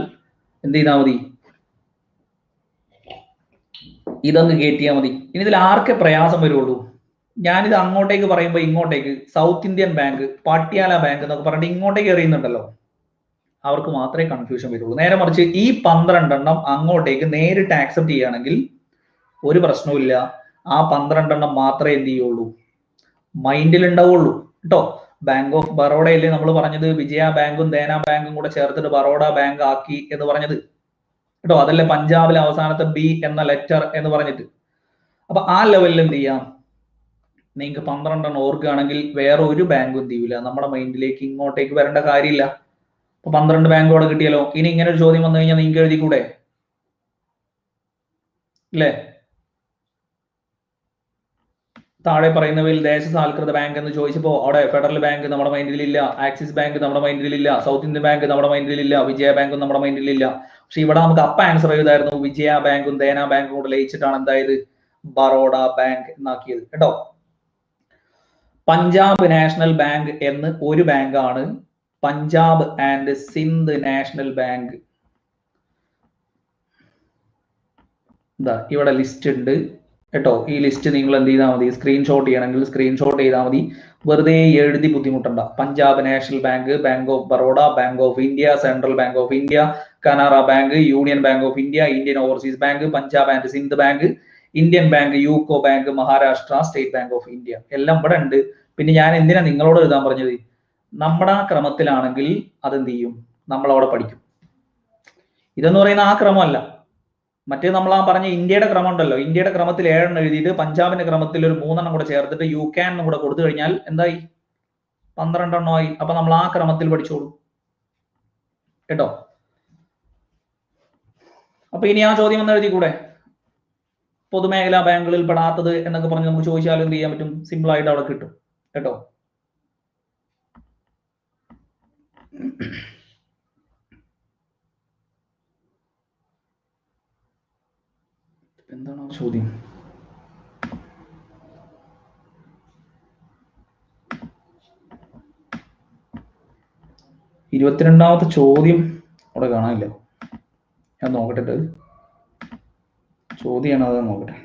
എന്ത് ചെയ്താൽ മതി, ഇതൊന്ന് കയറ്റിയാൽ മതി. ഇനി ഇതിൽ ആർക്കെ പ്രയാസം വരുള്ളൂ? ഞാനിത് അങ്ങോട്ടേക്ക് പറയുമ്പോൾ ഇങ്ങോട്ടേക്ക് south Indian bank, Patiala bank എന്നൊക്കെ പറഞ്ഞിട്ട് ഇങ്ങോട്ടേക്ക് എറിയുന്നുണ്ടല്ലോ, അവർക്ക് മാത്രമേ കൺഫ്യൂഷൻ വരുള്ളൂ. നേരെ മറിച്ച് ഈ 12 എണ്ണം അങ്ങോട്ടേക്ക് നേരിട്ട് ആക്സെപ്റ്റ് ചെയ്യുകയാണെങ്കിൽ ഒരു പ്രശ്നവുമില്ല. ആ 12 എണ്ണം മാത്രമേ എന്ത് ചെയ്യുള്ളൂ, മൈൻഡിൽ ഉണ്ടാവുള്ളൂ കേട്ടോ. ബാങ്ക് ഓഫ് ബറോഡയല്ലേ നമ്മൾ പറഞ്ഞത്, വിജയ ബാങ്കും ദേന ബാങ്കും കൂടെ ചേർത്തിട്ട് ബറോഡ ബാങ്ക് ആക്കി എന്ന് പറഞ്ഞത് കേട്ടോ. അതല്ലേ പഞ്ചാബിലെ അവസാനത്തെ ബി എന്ന ലെറ്റർ എന്ന് പറഞ്ഞിട്ട്. അപ്പൊ ആ ലെവലിൽ എന്ത് ചെയ്യാം, നിങ്ങൾക്ക് 12 എണ്ണം ഓർക്കുകയാണെങ്കിൽ വേറെ ഒരു ബാങ്കും എന്ത് ചെയ്യൂല, നമ്മുടെ മൈൻഡിലേക്ക് ഇങ്ങോട്ടേക്ക് വരേണ്ട കാര്യമില്ല. അപ്പൊ 12 ബാങ്കോടെ കിട്ടിയല്ലോ. ഇനി ഇങ്ങനെ ഒരു ചോദ്യം വന്നു കഴിഞ്ഞാൽ നിങ്ങൾക്ക് എഴുതിക്കൂടെ, അല്ലേ? താഴെ പറയുന്നവയിൽ ദേശസാൽകൃത ബാങ്ക് എന്ന് ചോദിച്ചപ്പോൾ അവിടെ ഫെഡറൽ ബാങ്ക് നമ്മുടെ മൈൻഡിലില്ല, ആക്സിസ് ബാങ്ക് നമ്മുടെ മൈൻഡിലില്ല, സൗത്ത് ഇന്ത്യൻ ബാങ്ക് നമ്മുടെ മൈൻഡിലില്ല, വിജയ ബാങ്കും നമ്മുടെ മൈൻഡിലില്ല. പക്ഷെ ഇവിടെ നമുക്ക് അപ്പ ആൻസർ ചെയ്തായിരുന്നു, വിജയ ബാങ്കും ദേന ബാങ്കും കൂടെ ലയിച്ചിട്ടാണ് എന്തായത്, ബറോഡ ബാങ്ക് എന്നാക്കിയത് കേട്ടോ. പഞ്ചാബ് നാഷണൽ ബാങ്ക് എന്ന് ഒരു ബാങ്കാണ്, Punjab and Sindh national bank. എന്താ ഇവിടെ ലിസ്റ്റ് ഉണ്ട് കേട്ടോ. ഈ ലിസ്റ്റ് നിങ്ങൾ എന്ത് ചെയ്താൽ മതി, സ്ക്രീൻഷോട്ട് ചെയ്യണമെങ്കിൽ സ്ക്രീൻഷോട്ട് ചെയ്താൽ മതി, വെറുതെ എഴുതി ബുദ്ധിമുട്ടണ്ട. Punjab national bank, bank of Baroda, bank of India, central bank of India, Canara bank, union bank of India, Indian overseas bank, Punjab and Sindh bank, Indian bank, UCO bank, Maharashtra state bank of India, എല്ലാം ഇവിടെ ഉണ്ട്. പിന്നെ ഞാൻ എന്തിനാ നിങ്ങളോട് എഴുതാൻ പറഞ്ഞത്, നമ്മുടെ ആ ക്രമത്തിലാണെങ്കിൽ അതെന്ത് ചെയ്യും, നമ്മൾ അവിടെ പഠിക്കും. ഇതെന്ന് പറയുന്ന ആ ക്രമമല്ല, മറ്റേ നമ്മൾ ആ പറഞ്ഞ ഇന്ത്യയുടെ ക്രമം ഉണ്ടല്ലോ, ഇന്ത്യയുടെ ക്രമത്തിൽ 7 എണ്ണം എഴുതിയിട്ട് പഞ്ചാബിന്റെ ക്രമത്തിൽ ഒരു 3 എണ്ണം കൂടെ ചേർത്തിട്ട് യു ക്യാൻ എന്നും കൂടെ കൊടുത്തു കഴിഞ്ഞാൽ എന്തായി, 12 എണ്ണമായി. അപ്പൊ നമ്മൾ ആ ക്രമത്തിൽ പഠിച്ചോളൂ കേട്ടോ. അപ്പൊ ഇനി ആ ചോദ്യം ഒന്ന് എഴുതി കൂടെ, പൊതുമേഖലാ ബാങ്കുകളിൽ പെടാത്തത് എന്നൊക്കെ പറഞ്ഞ് നമുക്ക് ചോദിച്ചാൽ എന്ത് ചെയ്യാൻ പറ്റും, സിമ്പിൾ ആയിട്ട് അവിടെ കിട്ടും കേട്ടോ. എന്താണ് ചോദ്യം? ഇരുപത്തിരണ്ടാമത്തെ ചോദ്യം അവിടെ കാണാനില്ല, ഞാൻ നോക്കട്ടെ. ചോദ്യമാണ് അത്, നോക്കട്ടെ.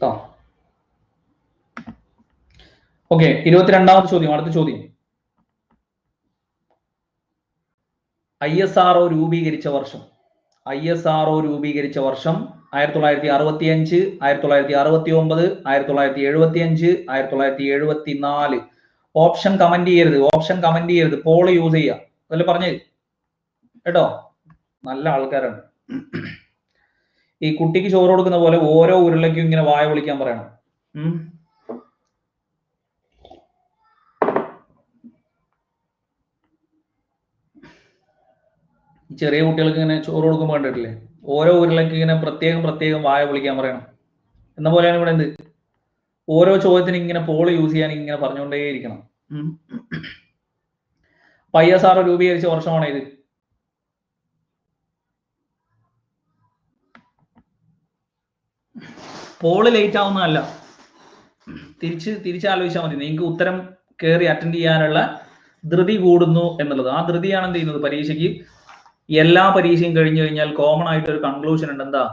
ആ ഓക്കെ, 22ാമത്തെ ചോദ്യം. അടുത്ത ചോദ്യം, ISRO രൂപീകരിച്ച വർഷം. ISRO രൂപീകരിച്ച വർഷം 1965, 1969, 1975, 1974. ഓപ്ഷൻ കമന്റ് ചെയ്യരുത്, ഓപ്ഷൻ കമന്റ് ചെയ്യരുത്, പോൾ യൂസ് ചെയ്യുക. അതല്ലേ പറഞ്ഞത് കേട്ടോ. നല്ല ആൾക്കാരാണ്. ഈ കുട്ടിക്ക് ചോറ് കൊടുക്കുന്ന പോലെ ഓരോ ഉരുളയ്ക്കും ഇങ്ങനെ വായ വിളിക്കാൻ പറയണം. ചെറിയ കുട്ടികൾക്ക് ഇങ്ങനെ ചോറ് കൊടുക്കുമ്പോൾ കണ്ടിട്ടില്ലേ, ഓരോ ഉരുളയ്ക്ക് ഇങ്ങനെ പ്രത്യേകം പ്രത്യേകം വായ വിളിക്കാൻ പറയണം. എന്ന പോലെയാണ് ഇവിടെ എന്ത്, ഓരോ ചോദ്യത്തിന് ഇങ്ങനെ പോൾ യൂസ് ചെയ്യാൻ ഇങ്ങനെ പറഞ്ഞുകൊണ്ടേയിരിക്കണം. ISRO രൂപീകരിച്ച വർഷമാണ് ഇത്. പോള് ലേറ്റ് ആവുന്നതല്ല, തിരിച്ചാലോചിച്ചാൽ മതി. നിങ്ങൾക്ക് ഉത്തരം കയറി അറ്റൻഡ് ചെയ്യാനുള്ള ധൃതി കൂടുന്നു എന്നുള്ളത്. ആ ധൃതിയാണ് എന്ത് ചെയ്യുന്നത്, പരീക്ഷയ്ക്ക് എല്ലാ പരീക്ഷയും കഴിഞ്ഞു കഴിഞ്ഞാൽ കോമൺ ആയിട്ട് ഒരു കൺക്ലൂഷൻ ഉണ്ട്, എന്താ,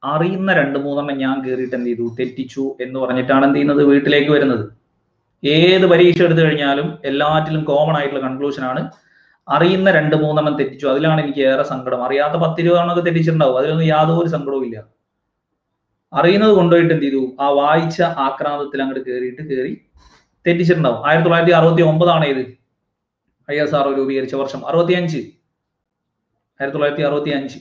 അറിയുന്ന 2-3 എണ്ണം ഞാൻ കയറിയിട്ട് എന്ത് ചെയ്തു, തെറ്റിച്ചു എന്ന് പറഞ്ഞിട്ടാണ് എന്ത് ചെയ്യുന്നത്, വീട്ടിലേക്ക് വരുന്നത്. ഏത് പരീക്ഷ എടുത്തു കഴിഞ്ഞാലും എല്ലാറ്റിലും കോമൺ ആയിട്ടുള്ള കൺക്ലൂഷൻ ആണ്, അറിയുന്ന 2-3 എണ്ണം തെറ്റിച്ചു. അതിലാണ് എനിക്ക് ഏറെ സങ്കടം. അറിയാത്ത 10-20 എണ്ണമൊക്കെ തെറ്റിച്ചിട്ടുണ്ടാവും, അതിലൊന്നും യാതൊരു സങ്കടവും ഇല്ല. അറിയുന്നത് കൊണ്ടുപോയിട്ട് എന്ത് ചെയ്തു, ആ വായിച്ച ആക്രാന്തത്തിൽ അങ്ങോട്ട് കയറി തെറ്റിച്ചിട്ടുണ്ടാവും. 1969 ഇത് ISRO രൂപീകരിച്ച വർഷം. 65, 1965, 65.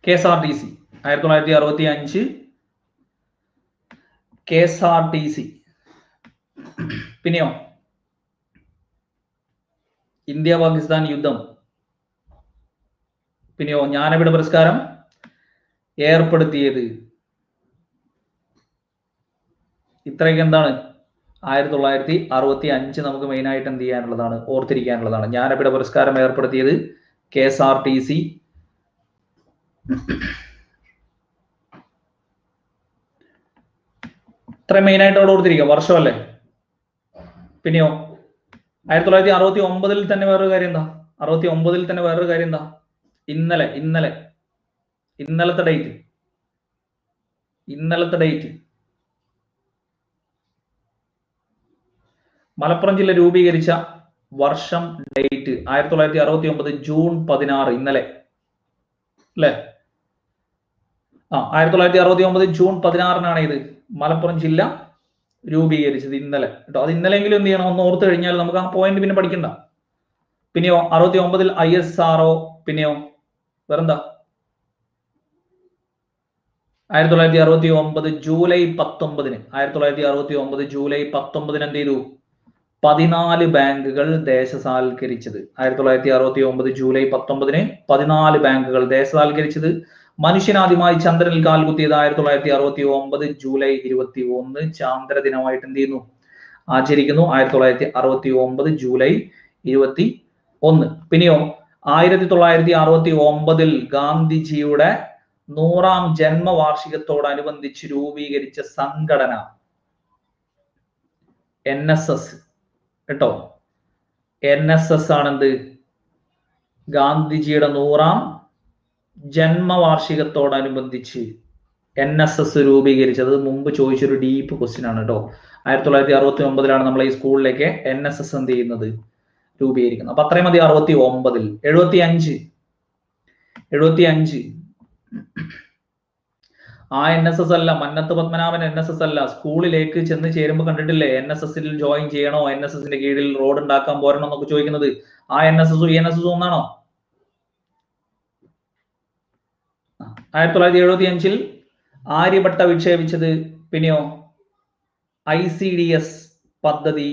KSRTC 1965, KSRTC. പിന്നെയോ ഇന്ത്യ പാകിസ്ഥാൻ യുദ്ധം. പിന്നെയോ ജ്ഞാനപീഠ പുരസ്കാരം ഏർപ്പെടുത്തിയത്. ഇത്രയൊക്കെ എന്താണ്, 1965 നമുക്ക് മെയിനായിട്ട് എന്ത് ചെയ്യാനുള്ളതാണ്, ഓർത്തിരിക്കാനുള്ളതാണ്. ജ്ഞാനപീഠ പുരസ്കാരം ഏർപ്പെടുത്തിയത് KSRTC. ഇത്ര മെയിനായിട്ട് അവിടെ ഓർത്തിരിക്കാം, വർഷമല്ലേ. പിന്നെയോ 1969 തന്നെ വേറൊരു കാര്യം എന്താ, 69 തന്നെ വേറൊരു കാര്യം എന്താ, ഇന്നലത്തെ ഡേറ്റ് മലപ്പുറം ജില്ല രൂപീകരിച്ച വർഷം, ഡേറ്റ് 1969 ജൂൺ 16, ഇന്നലെ അല്ലെ. 1969 ജൂൺ 16 ഇത് മലപ്പുറം ജില്ല രൂപീകരിച്ചത്, ഇന്നലെ കേട്ടോ. അത് ഇന്നലെങ്കിലും എന്ത് ചെയ്യണം, ഒന്ന് ഓർത്ത് കഴിഞ്ഞാൽ നമുക്ക് ആ പോയിന്റ് പിന്നെ പഠിക്കണ്ട. പിന്നെയോ 69 ISRO, പിന്നെയോ വേറെന്താ, 1969 ജൂലൈ 19, 1969 ജൂലൈ 19 എന്ത് ചെയ്തു, 14 ബാങ്കുകൾ ദേശസാൽക്കരിച്ചത്. 1969 ജൂലൈ 19 14 ബാങ്കുകൾ ദേശസാൽക്കരിച്ചത്. മനുഷ്യനാദ്യമായി ചന്ദ്രനിൽ കാൽകുത്തിയത് 1969 ജൂലൈ 21, ചാന്ദ്ര ദിനമായിട്ട് എന്ത് ചെയ്യുന്നു, ആചരിക്കുന്നു. 1969 ജൂലൈ 21. പിന്നെയോ 1969 ഗാന്ധിജിയുടെ 100ാം ജന്മവാർഷികത്തോടനുബന്ധിച്ച് രൂപീകരിച്ച സംഘടന NSS കേട്ടോ. NSS ആണെന്ത്, ഗാന്ധിജിയുടെ 100ാം ജന്മവാർഷികത്തോടനുബന്ധിച്ച് NSS രൂപീകരിച്ചത്. മുമ്പ് ചോദിച്ചൊരു ഡീപ്പ് ക്വസ്റ്റ്യൻ ആണ് കേട്ടോ. 1969 നമ്മൾ ഈ സ്കൂളിലേക്ക് NSS എന്ത് ചെയ്യുന്നത്, രൂപീകരിക്കുന്നത്. അപ്പൊ അത്രയും മതി 69. 75 ആ NSS അല്ല, മന്നത്ത് പത്മനാഭൻ NSS അല്ല. സ്കൂളിലേക്ക് ചെന്ന് ചേരുമ്പോൾ കണ്ടിട്ടില്ലേ, NSS-ൽ ജോയിൻ ചെയ്യണോ, NSS-ന്റെ കീഴിൽ റോഡ് ഉണ്ടാക്കാൻ പോരണോ എന്നൊക്കെ ചോദിക്കുന്നത്. ആ NSS NSS ഒന്നാണോ? 1975 ആര്യഭട്ട വിക്ഷേപിച്ചത്. പിന്നെയോ ICDS പദ്ധതി,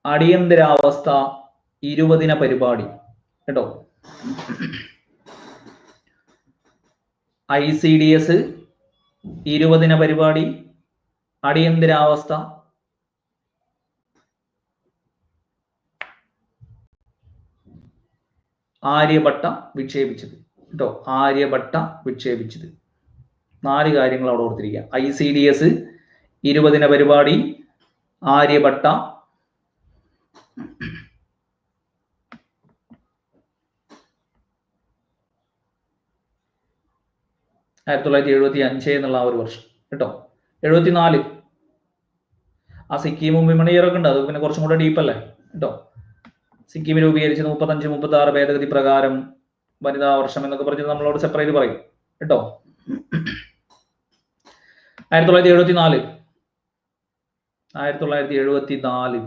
അടിയന്തരാവസ്ഥ, 20 ദിന പരിപാടി കേട്ടോ. ICDS 20 ദിന പരിപാടി, അടിയന്തരാവസ്ഥ, ആര്യഭട്ട വിക്ഷേപിച്ചത് കേട്ടോ. ആര്യഭട്ട വിക്ഷേപിച്ചത്. 4 കാര്യങ്ങൾ അവിടെ ഓർത്തിരിക്കുക. ICDS 20 ദിന പരിപാടി, ആര്യഭട്ട, 1975 എന്നുള്ള ആ ഒരു വർഷം കേട്ടോ. 74 ആ സിക്കിമും വിമണിയറൊക്കെ ഉണ്ട്, അത് പിന്നെ കുറച്ചും കൂടെ ഡീപ്പല്ലേ കേട്ടോ. സിക്കിം രൂപീകരിച്ചത് 35-36 ഭേദഗതി പ്രകാരം, വനിതാ വർഷം എന്നൊക്കെ പറഞ്ഞത് നമ്മളോട് സെപ്പറേറ്റ് പറയും കേട്ടോ. 1974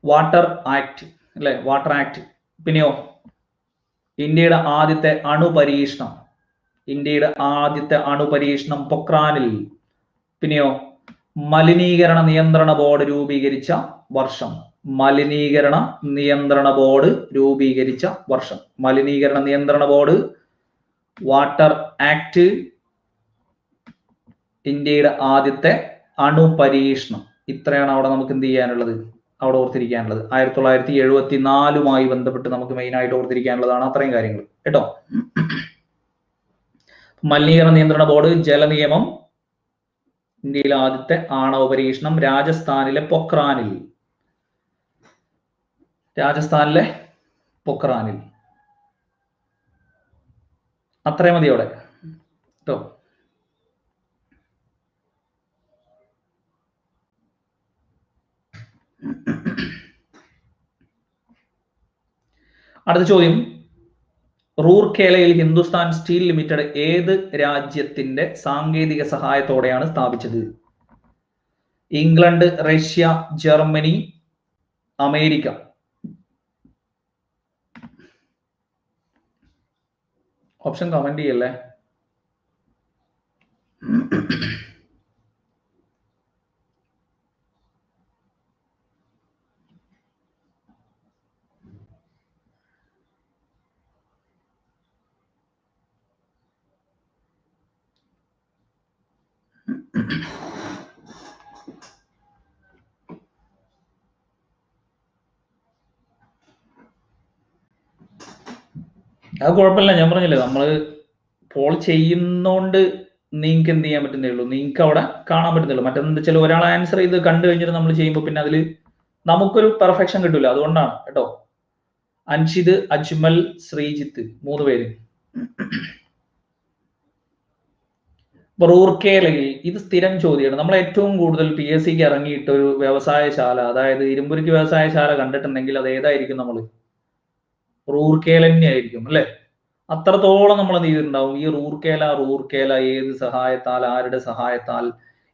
വാട്ടർ ആക്ട് അല്ലെ, വാട്ടർ ആക്ട്. പിന്നെയോ ഇന്ത്യയുടെ ആദ്യത്തെ അണുപരീക്ഷണം പൊക്രാനിൽ. പിന്നെയോ മലിനീകരണ നിയന്ത്രണ ബോർഡ് രൂപീകരിച്ച വർഷം. മലിനീകരണ നിയന്ത്രണ ബോർഡ് രൂപീകരിച്ച വർഷം. മലിനീകരണ നിയന്ത്രണ ബോർഡ്, വാട്ടർ ആക്ട്, ഇന്ത്യയുടെ ആദ്യത്തെ അണുപരീക്ഷണം. ഇത്രയാണ് അവിടെ നമുക്ക് എന്ത് ചെയ്യാനുള്ളത്, അവിടെ ഓർത്തിരിക്കാനുള്ളത്. 1974 ബന്ധപ്പെട്ട് നമുക്ക് മെയിൻ ആയിട്ട് ഓർത്തിരിക്കാനുള്ളതാണ് അത്രയും കാര്യങ്ങൾ കേട്ടോ. മലിനീകരണ നിയന്ത്രണ ബോർഡ്, ജലനിയമം, ഇന്ത്യയിലെ ആദ്യത്തെ ആണവ പരീക്ഷണം, രാജസ്ഥാനിലെ പൊക്രാനിൽ. അത്രയും മതി അവിടെ കേട്ടോ. അടുത്ത ചോദ്യം, റൂർക്കേലയിൽ ഹിന്ദുസ്ഥാൻ സ്റ്റീൽ ലിമിറ്റഡ് ഏത് രാജ്യത്തിന്റെ സാങ്കേതിക സഹായത്തോടെയാണ് സ്ഥാപിച്ചത്? England, Russia, Germany, America. Option comment ചെയ്യല്ലേ. അത് കുഴപ്പമില്ല, ഞാൻ പറഞ്ഞില്ലേ നമ്മള് പോൾ ചെയ്യുന്നോണ്ട് നിങ്ങൾക്ക് എന്ത് ചെയ്യാൻ പറ്റുന്നേ ഉള്ളൂ, നിങ്ങൾക്ക് അവിടെ കാണാൻ പറ്റുന്നുള്ളൂ. മറ്റെന്താ വെച്ചാൽ ഒരാൾ ആൻസർ ചെയ്ത് കണ്ടു കഴിഞ്ഞിട്ട് നമ്മൾ ചെയ്യുമ്പോൾ പിന്നെ അതിൽ നമുക്കൊരു പെർഫെക്ഷൻ കിട്ടില്ല. അതുകൊണ്ടാണ് കേട്ടോ. അൻഷിദ്, അജ്മൽ, ശ്രീജിത്ത് 3 പേര്. റൂർക്കേലയിൽ ഇത് സ്ഥിരം ചോദ്യമാണ്. നമ്മൾ ഏറ്റവും കൂടുതൽ PSC ക്ക് ഇറങ്ങിയിട്ട് ഒരു വ്യവസായശാല, അതായത് ഇരുമ്പുരുക്ക് വ്യവസായശാല കണ്ടിട്ടുണ്ടെങ്കിൽ അത് ഏതായിരിക്കും? നമ്മൾ റൂർക്കേല തന്നെ ആയിരിക്കും അല്ലെ? അത്രത്തോളം നമ്മൾ എന്ത് ചെയ്തിട്ടുണ്ടാവും. ഈ റൂർക്കേല ഏത് സഹായത്താൽ, ആരുടെ സഹായത്താൽ,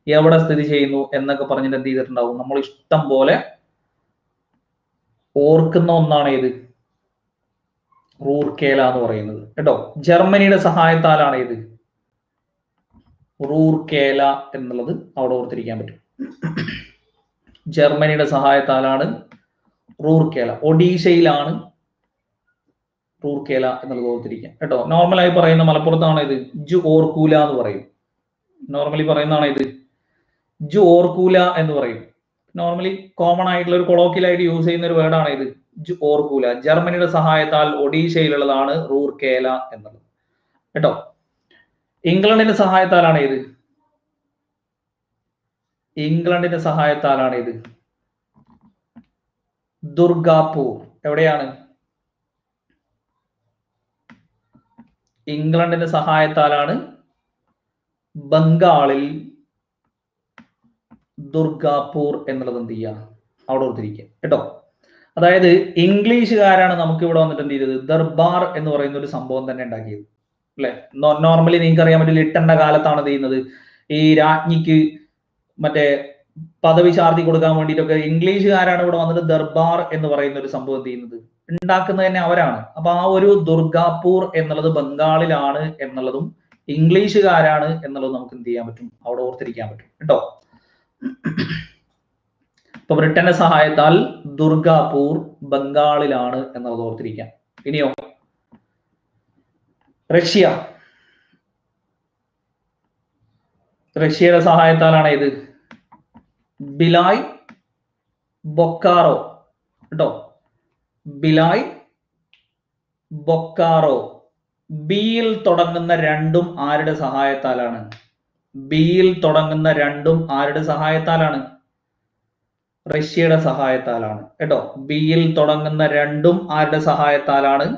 എവിടെ സ്ഥിതി ചെയ്യുന്നു എന്നൊക്കെ പറഞ്ഞിട്ട് എന്ത് ചെയ്തിട്ടുണ്ടാവും. നമ്മൾ ഇഷ്ടം പോലെ ഓർക്കുന്ന ഒന്നാണ് ഏത്? റൂർക്കേല എന്ന് പറയുന്നത് കേട്ടോ. ജർമ്മനിയുടെ സഹായത്താലാണ് ഇത് റൂർക്കേല എന്നുള്ളത് അവിടെ ഓർത്തിരിക്കാൻ പറ്റും. ജർമ്മനിയുടെ സഹായത്താലാണ് റൂർക്കേല. ഒഡീഷയിലാണ് റൂർക്കേല എന്നുള്ളത് ഓർത്തിരിക്കാം കേട്ടോ. നോർമലായി പറയുന്ന മലപ്പുറത്താണ് ഇത് ജു ഓർക്കൂല എന്ന് പറയും. നോർമലി പറയുന്നതാണ് ഇത് ജു ഓർക്കൂല എന്ന് പറയും. നോർമലി കോമൺ ആയിട്ടുള്ള ഒരു കൊളോക്കിയലായിട്ട് യൂസ് ചെയ്യുന്ന ഒരു വേർഡാണ് ഇത് ജു ഓർക്കൂല. ജർമ്മനിയുടെ സഹായത്താൽ ഒഡീഷയിലുള്ളതാണ് റൂർക്കേല എന്നുള്ളത് കേട്ടോ. ഇംഗ്ലണ്ടിന്റെ സഹായത്താലാണ് ഇത് ഇംഗ്ലണ്ടിന്റെ സഹായത്താലാണ് ഇത് ദുർഗാപൂർ. എവിടെയാണ്? ഇംഗ്ലണ്ടിന്റെ സഹായത്താലാണ് ബംഗാളിൽ ദുർഗാപൂർ എന്നുള്ളത് എന്ത് ചെയ്യുക, അവിടെ ഓർത്തിരിക്കുക കേട്ടോ. അതായത് ഇംഗ്ലീഷുകാരാണ് നമുക്ക് ഇവിടെ വന്നിട്ട് എന്ത് ചെയ്തത്, ദർബാർ എന്ന് പറയുന്ന ഒരു സംഭവം തന്നെ ഉണ്ടാക്കിയത് അല്ലെ. നോർമലി നിങ്ങൾക്ക് അറിയാൻ പറ്റില്ല, ലിട്ടന്റെ കാലത്താണ് ചെയ്യുന്നത് ഈ രാജ്ഞിക്ക് മറ്റേ പദവി ചാർത്തി കൊടുക്കാൻ വേണ്ടിയിട്ടൊക്കെ ഇംഗ്ലീഷുകാരാണ് ഇവിടെ വന്നിട്ട് ദർബാർ എന്ന് പറയുന്ന ഒരു സംഭവം ചെയ്യുന്നത്, ഉണ്ടാക്കുന്നത് തന്നെ അവരാണ്. അപ്പൊ ആ ഒരു ദുർഗാപൂർ എന്നുള്ളത് ബംഗാളിലാണ് എന്നുള്ളതും ഇംഗ്ലീഷുകാരാണ് എന്നുള്ളത് നമുക്ക് എന്ത് ചെയ്യാൻ പറ്റും, അവിടെ ഓർത്തിരിക്കാൻ പറ്റും കേട്ടോ. ഇപ്പൊ ബ്രിട്ടന്റെ സഹായത്താൽ ദുർഗാപൂർ ബംഗാളിലാണ് എന്നുള്ളത് ഓർത്തിരിക്കാം. ഇനിയോ റഷ്യയുടെ സഹായത്താലാണ് ഇത് ബിലായ് ബൊക്കാറോ കേട്ടോ. ബിലായ് ബൊക്കാറോ. ബിയിൽ തുടങ്ങുന്ന രണ്ടും ആരുടെ സഹായത്താലാണ്? ബിയിൽ തുടങ്ങുന്ന രണ്ടും ആരുടെ സഹായത്താലാണ്? റഷ്യയുടെ സഹായത്താലാണ് കേട്ടോ. ബിയിൽ തുടങ്ങുന്ന രണ്ടും ആരുടെ സഹായത്താലാണ്?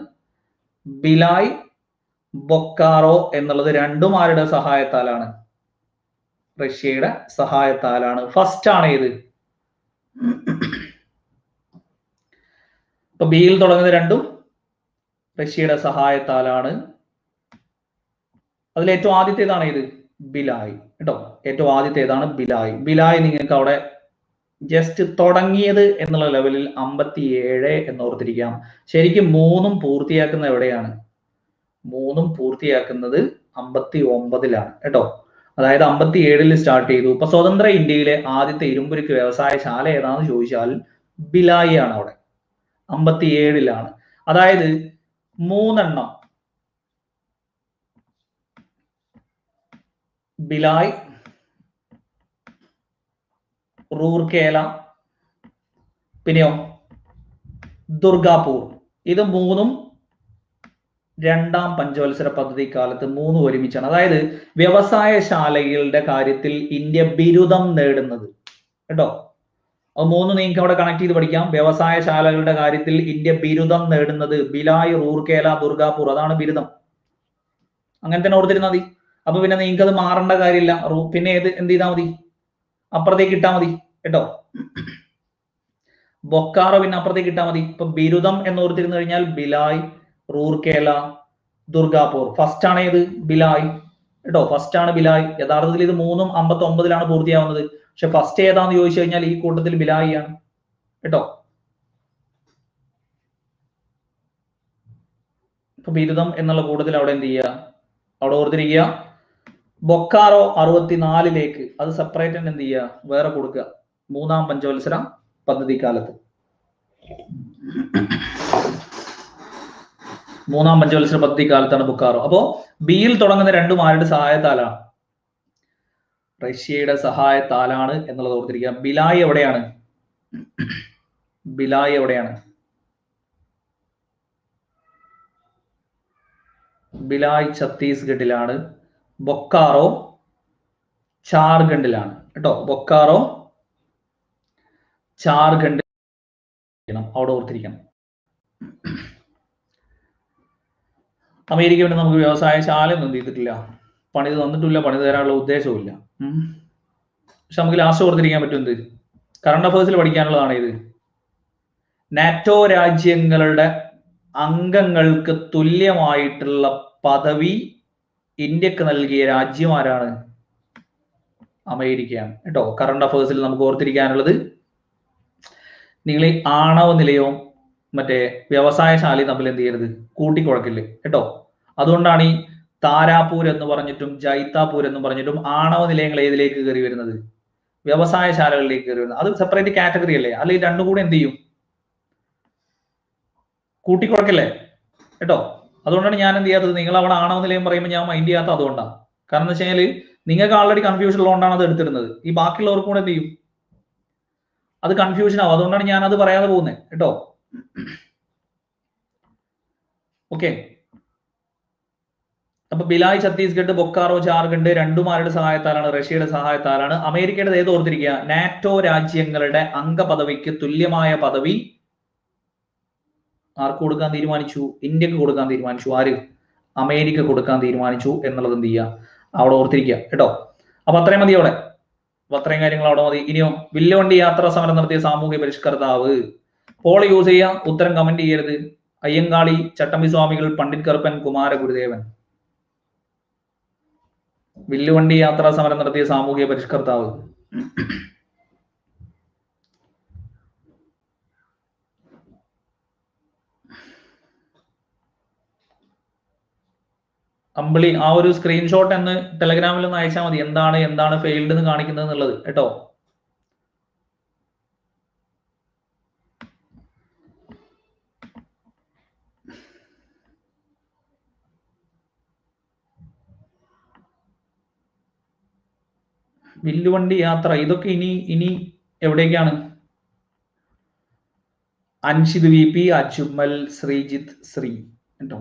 ബിലായ് ബൊക്കാറോ എന്നുള്ളത് രണ്ടും ആരുടെ സഹായത്താലാണ്? റഷ്യയുടെ സഹായത്താലാണ്. ഫസ്റ്റ് ആണ് ഇത്. ഇപ്പൊ ബിയിൽ തുടങ്ങുന്ന രണ്ടും റഷ്യയുടെ സഹായത്താലാണ്. അതിൽ ഏറ്റവും ആദ്യത്തേതാണ് ഇത് ബിലായ് കേട്ടോ. ഏറ്റവും ആദ്യത്തേതാണ് ബിലായ്. ബിലായ് നിങ്ങൾക്ക് അവിടെ ജസ്റ്റ് തുടങ്ങിയത് എന്നുള്ള ലെവലിൽ 57 എന്ന് ഓർത്തിരിക്കാം. ശരിക്കും മൂന്നും പൂർത്തിയാക്കുന്ന എവിടെയാണ്? മൂന്നും പൂർത്തിയാക്കുന്നത് 59-ലാണ് കേട്ടോ. അതായത് 57-ൽ സ്റ്റാർട്ട് ചെയ്തു. ഇപ്പൊ സ്വതന്ത്ര ഇന്ത്യയിലെ ആദ്യത്തെ ഇരുമ്പുരുക്ക് വ്യവസായശാല ഏതാണെന്ന് ചോദിച്ചാൽ ബിലായി ആണ് അവിടെ. 57-ലാണ്. അതായത് 3 ബിലായ്, റൂർക്കേല, പിന്നെയോ ദുർഗാപൂർ. ഇത് മൂന്നും രണ്ടാം പഞ്ചവത്സര പദ്ധതി കാലത്ത് 3 ഒരുമിച്ചാണ്. അതായത് വ്യവസായശാലകളുടെ കാര്യത്തിൽ ഇന്ത്യ ബിരുദം നേടുന്നത് കേട്ടോ. അത് 3 നിങ്ങൾക്ക് അവിടെ കണക്ട് ചെയ്ത് പഠിക്കാം. വ്യവസായശാലകളുടെ കാര്യത്തിൽ ഇന്ത്യ ബിരുദം നേടുന്നത് ബിലായ്, റൂർക്കേല, ദുർഗാപൂർ. അതാണ് ബിരുദം. അങ്ങനെ തന്നെ ഓർത്തിരുന്നാൽ മതി. അപ്പൊ പിന്നെ നിങ്ങൾക്ക് അത് മാറേണ്ട കാര്യമില്ല. പിന്നെ എന്ത് ചെയ്താൽ മതി? അപ്പുറത്തേക്ക് ഇട്ടാൽ മതി കേട്ടോ. ബൊക്കാറോ പിന്നെ അപ്പുറത്തേക്ക് ഇട്ടാൽ മതി. ഇപ്പൊ ബിരുദം എന്ന് ഓർത്തിരുന്നു കഴിഞ്ഞാൽ ബിലായ്, റൂർക്കേല, ദുർഗാപൂർ. ഫസ്റ്റ് ആണ് ഇത് ബിലായ് കേട്ടോ. ഫസ്റ്റ് ആണ് ബിലായ്. യഥാർത്ഥത്തിൽ ഇത് 3ഉം 59-ലാണ് പൂർത്തിയാവുന്നത്. പക്ഷെ ഫസ്റ്റ് ഏതാന്ന് ചോദിച്ചു കഴിഞ്ഞാൽ ഈ കൂട്ടത്തിൽ ബിലായി ആണ് കേട്ടോ. ഇപ്പൊ ബിരുദം എന്നുള്ള കൂട്ടത്തിൽ അവിടെ എന്ത് ചെയ്യുക, അവിടെ ഓർത്തിരിക്കുക. ബൊക്കാറോ 64-ലേക്ക് അത് സെപ്പറേറ്റ് തന്നെ എന്ത് ചെയ്യുക, വേറെ കൊടുക്കുക 3-ാം പഞ്ചവത്സര പദ്ധതി കാലത്ത്. 3-ാം പഞ്ചവത്സര പദ്ധതി കാലത്താണ് ബൊക്കാറോ. അപ്പോ ബിയിൽ തുടങ്ങുന്ന രണ്ടും ആരുടെ സഹായത്താലാണ്? റഷ്യയുടെ സഹായത്താലാണ് എന്നുള്ളത് ഓർത്തിരിക്കുക. ബിലായ് എവിടെയാണ്? ബിലായ് എവിടെയാണ്? ബിലായ് ഛത്തീസ്ഗഡിലാണ്, ബൊക്കാറോ ജാർഖണ്ഡിലാണ് കേട്ടോ. ബൊക്കാറോ ജാർഖണ്ഡ് അവിടെ ഓർത്തിരിക്കണം. അമേരിക്ക പിന്നെ നമുക്ക് വ്യവസായശാലയൊന്നും എന്ത് ചെയ്തിട്ടില്ല, പണിത് തന്നിട്ടില്ല, പണിത് തരാനുള്ള ഉദ്ദേശവും ഇല്ല. പക്ഷെ നമുക്ക് ലാസ്റ്റ് ഓർത്തിരിക്കാൻ പറ്റും എന്ത്, കറണ്ട് അഫയേഴ്സിൽ പഠിക്കാനുള്ളതാണ് ഇത്. നാറ്റോ രാജ്യങ്ങളുടെ അംഗങ്ങൾക്ക് തുല്യമായിട്ടുള്ള പദവി ഇന്ത്യക്ക് നൽകിയ രാജ്യം ആരാണ്? അമേരിക്കയാണ് കേട്ടോ. കറണ്ട് അഫയേഴ്സിൽ നമുക്ക് ഓർത്തിരിക്കാനുള്ളത്, നിങ്ങൾ ഈ ആണവ നിലയവും മറ്റേ വ്യവസായശാലയും തമ്മിൽ എന്ത് ചെയ്യരുത്, കൂട്ടിക്കുഴക്കില്ലേ കേട്ടോ. അതുകൊണ്ടാണ് ഈ താരാപൂർ എന്ന് പറഞ്ഞിട്ടും ജൈതാപൂർ എന്ന് പറഞ്ഞിട്ടും ആണവ നിലയങ്ങൾ ഏതിലേക്ക് കയറി വരുന്നത്? വ്യവസായശാലകളിലേക്ക് കയറി വരുന്നത്. അത് സെപ്പറേറ്റ് കാറ്റഗറി അല്ലേ? അല്ലെങ്കിൽ രണ്ടും കൂടെ എന്ത് ചെയ്യും, കൂട്ടിക്കുഴക്കല്ലേ കേട്ടോ. അതുകൊണ്ടാണ് ഞാൻ എന്ത് ചെയ്യാത്തത്, നിങ്ങൾ അവിടെ ആണവ നിലയം പറയുമ്പോൾ ഞാൻ മൈൻഡ് ചെയ്യാത്ത അതുകൊണ്ടാണ്. കാരണം എന്ന് വെച്ച് കഴിഞ്ഞാൽ നിങ്ങൾക്ക് ആൾറെഡി കൺഫ്യൂഷൻ ഉള്ളതുകൊണ്ടാണ് അത് എടുത്തിരുന്നത്. ഈ ബാക്കിയുള്ളവർക്കും കൂടെ എന്ത് ചെയ്യും, അത് കൺഫ്യൂഷൻ ആവും. അതുകൊണ്ടാണ് ഞാൻ അത് പറയാതെ പോകുന്നത് കേട്ടോ. ഓക്കെ. അപ്പൊ ബിലായ് ഛത്തീസ്ഗഡ്, ബൊക്കാറോ ജാർഖണ്ഡ് രണ്ടും ആരുടെ സഹായത്താലാണ്? റഷ്യയുടെ സഹായത്താലാണ്. അമേരിക്കയുടെ ഏത് ഓർത്തിരിക്കുക, നാറ്റോ രാജ്യങ്ങളുടെ അംഗപദവിക്ക് തുല്യമായ പദവി ആർക്ക് കൊടുക്കാൻ തീരുമാനിച്ചു? ഇന്ത്യക്ക് കൊടുക്കാൻ തീരുമാനിച്ചു. ആര്? അമേരിക്ക കൊടുക്കാൻ തീരുമാനിച്ചു എന്നുള്ളത് എന്ത് ചെയ്യുക, അവിടെ ഓർത്തിരിക്കുക കേട്ടോ. അപ്പൊ അത്രയും മതി അവിടെ. അപ്പൊ അത്രയും കാര്യങ്ങൾ അവിടെ മതി. ഇനിയോ, വില്ലുവണ്ടി യാത്രാ സമരം നടത്തിയ സാമൂഹ്യ പരിഷ്കർത്താവ്. പോൾ യൂസ് ചെയ്യുക, ഉത്തരം കമന്റ് ചെയ്യരുത്. അയ്യങ്കാളി, ചട്ടമ്പി സ്വാമികൾ, പണ്ഡിറ്റ് കറുപ്പൻ, കുമാരഗുരുദേവൻ. വില്ലുവണ്ടി യാത്രാ സമരം നടത്തിയ സാമൂഹ്യ പരിഷ്കർത്താവ്. അമ്പിളി, ആ ഒരു സ്ക്രീൻഷോട്ട് എന്ന് ടെലഗ്രാമിൽ ഒന്ന് അയച്ചാൽ മതി, എന്താണ് ഫെയിൽഡ് എന്ന് കാണിക്കുന്നത് എന്നുള്ളത് കേട്ടോ. വില്ലുവണ്ടി യാത്ര, ഇതൊക്കെ ഇനി എവിടേക്കാണ്? അൻഷിദ് വി പി, അജുമൽ, ശ്രീജിത്ത് ശ്രീ കേട്ടോ.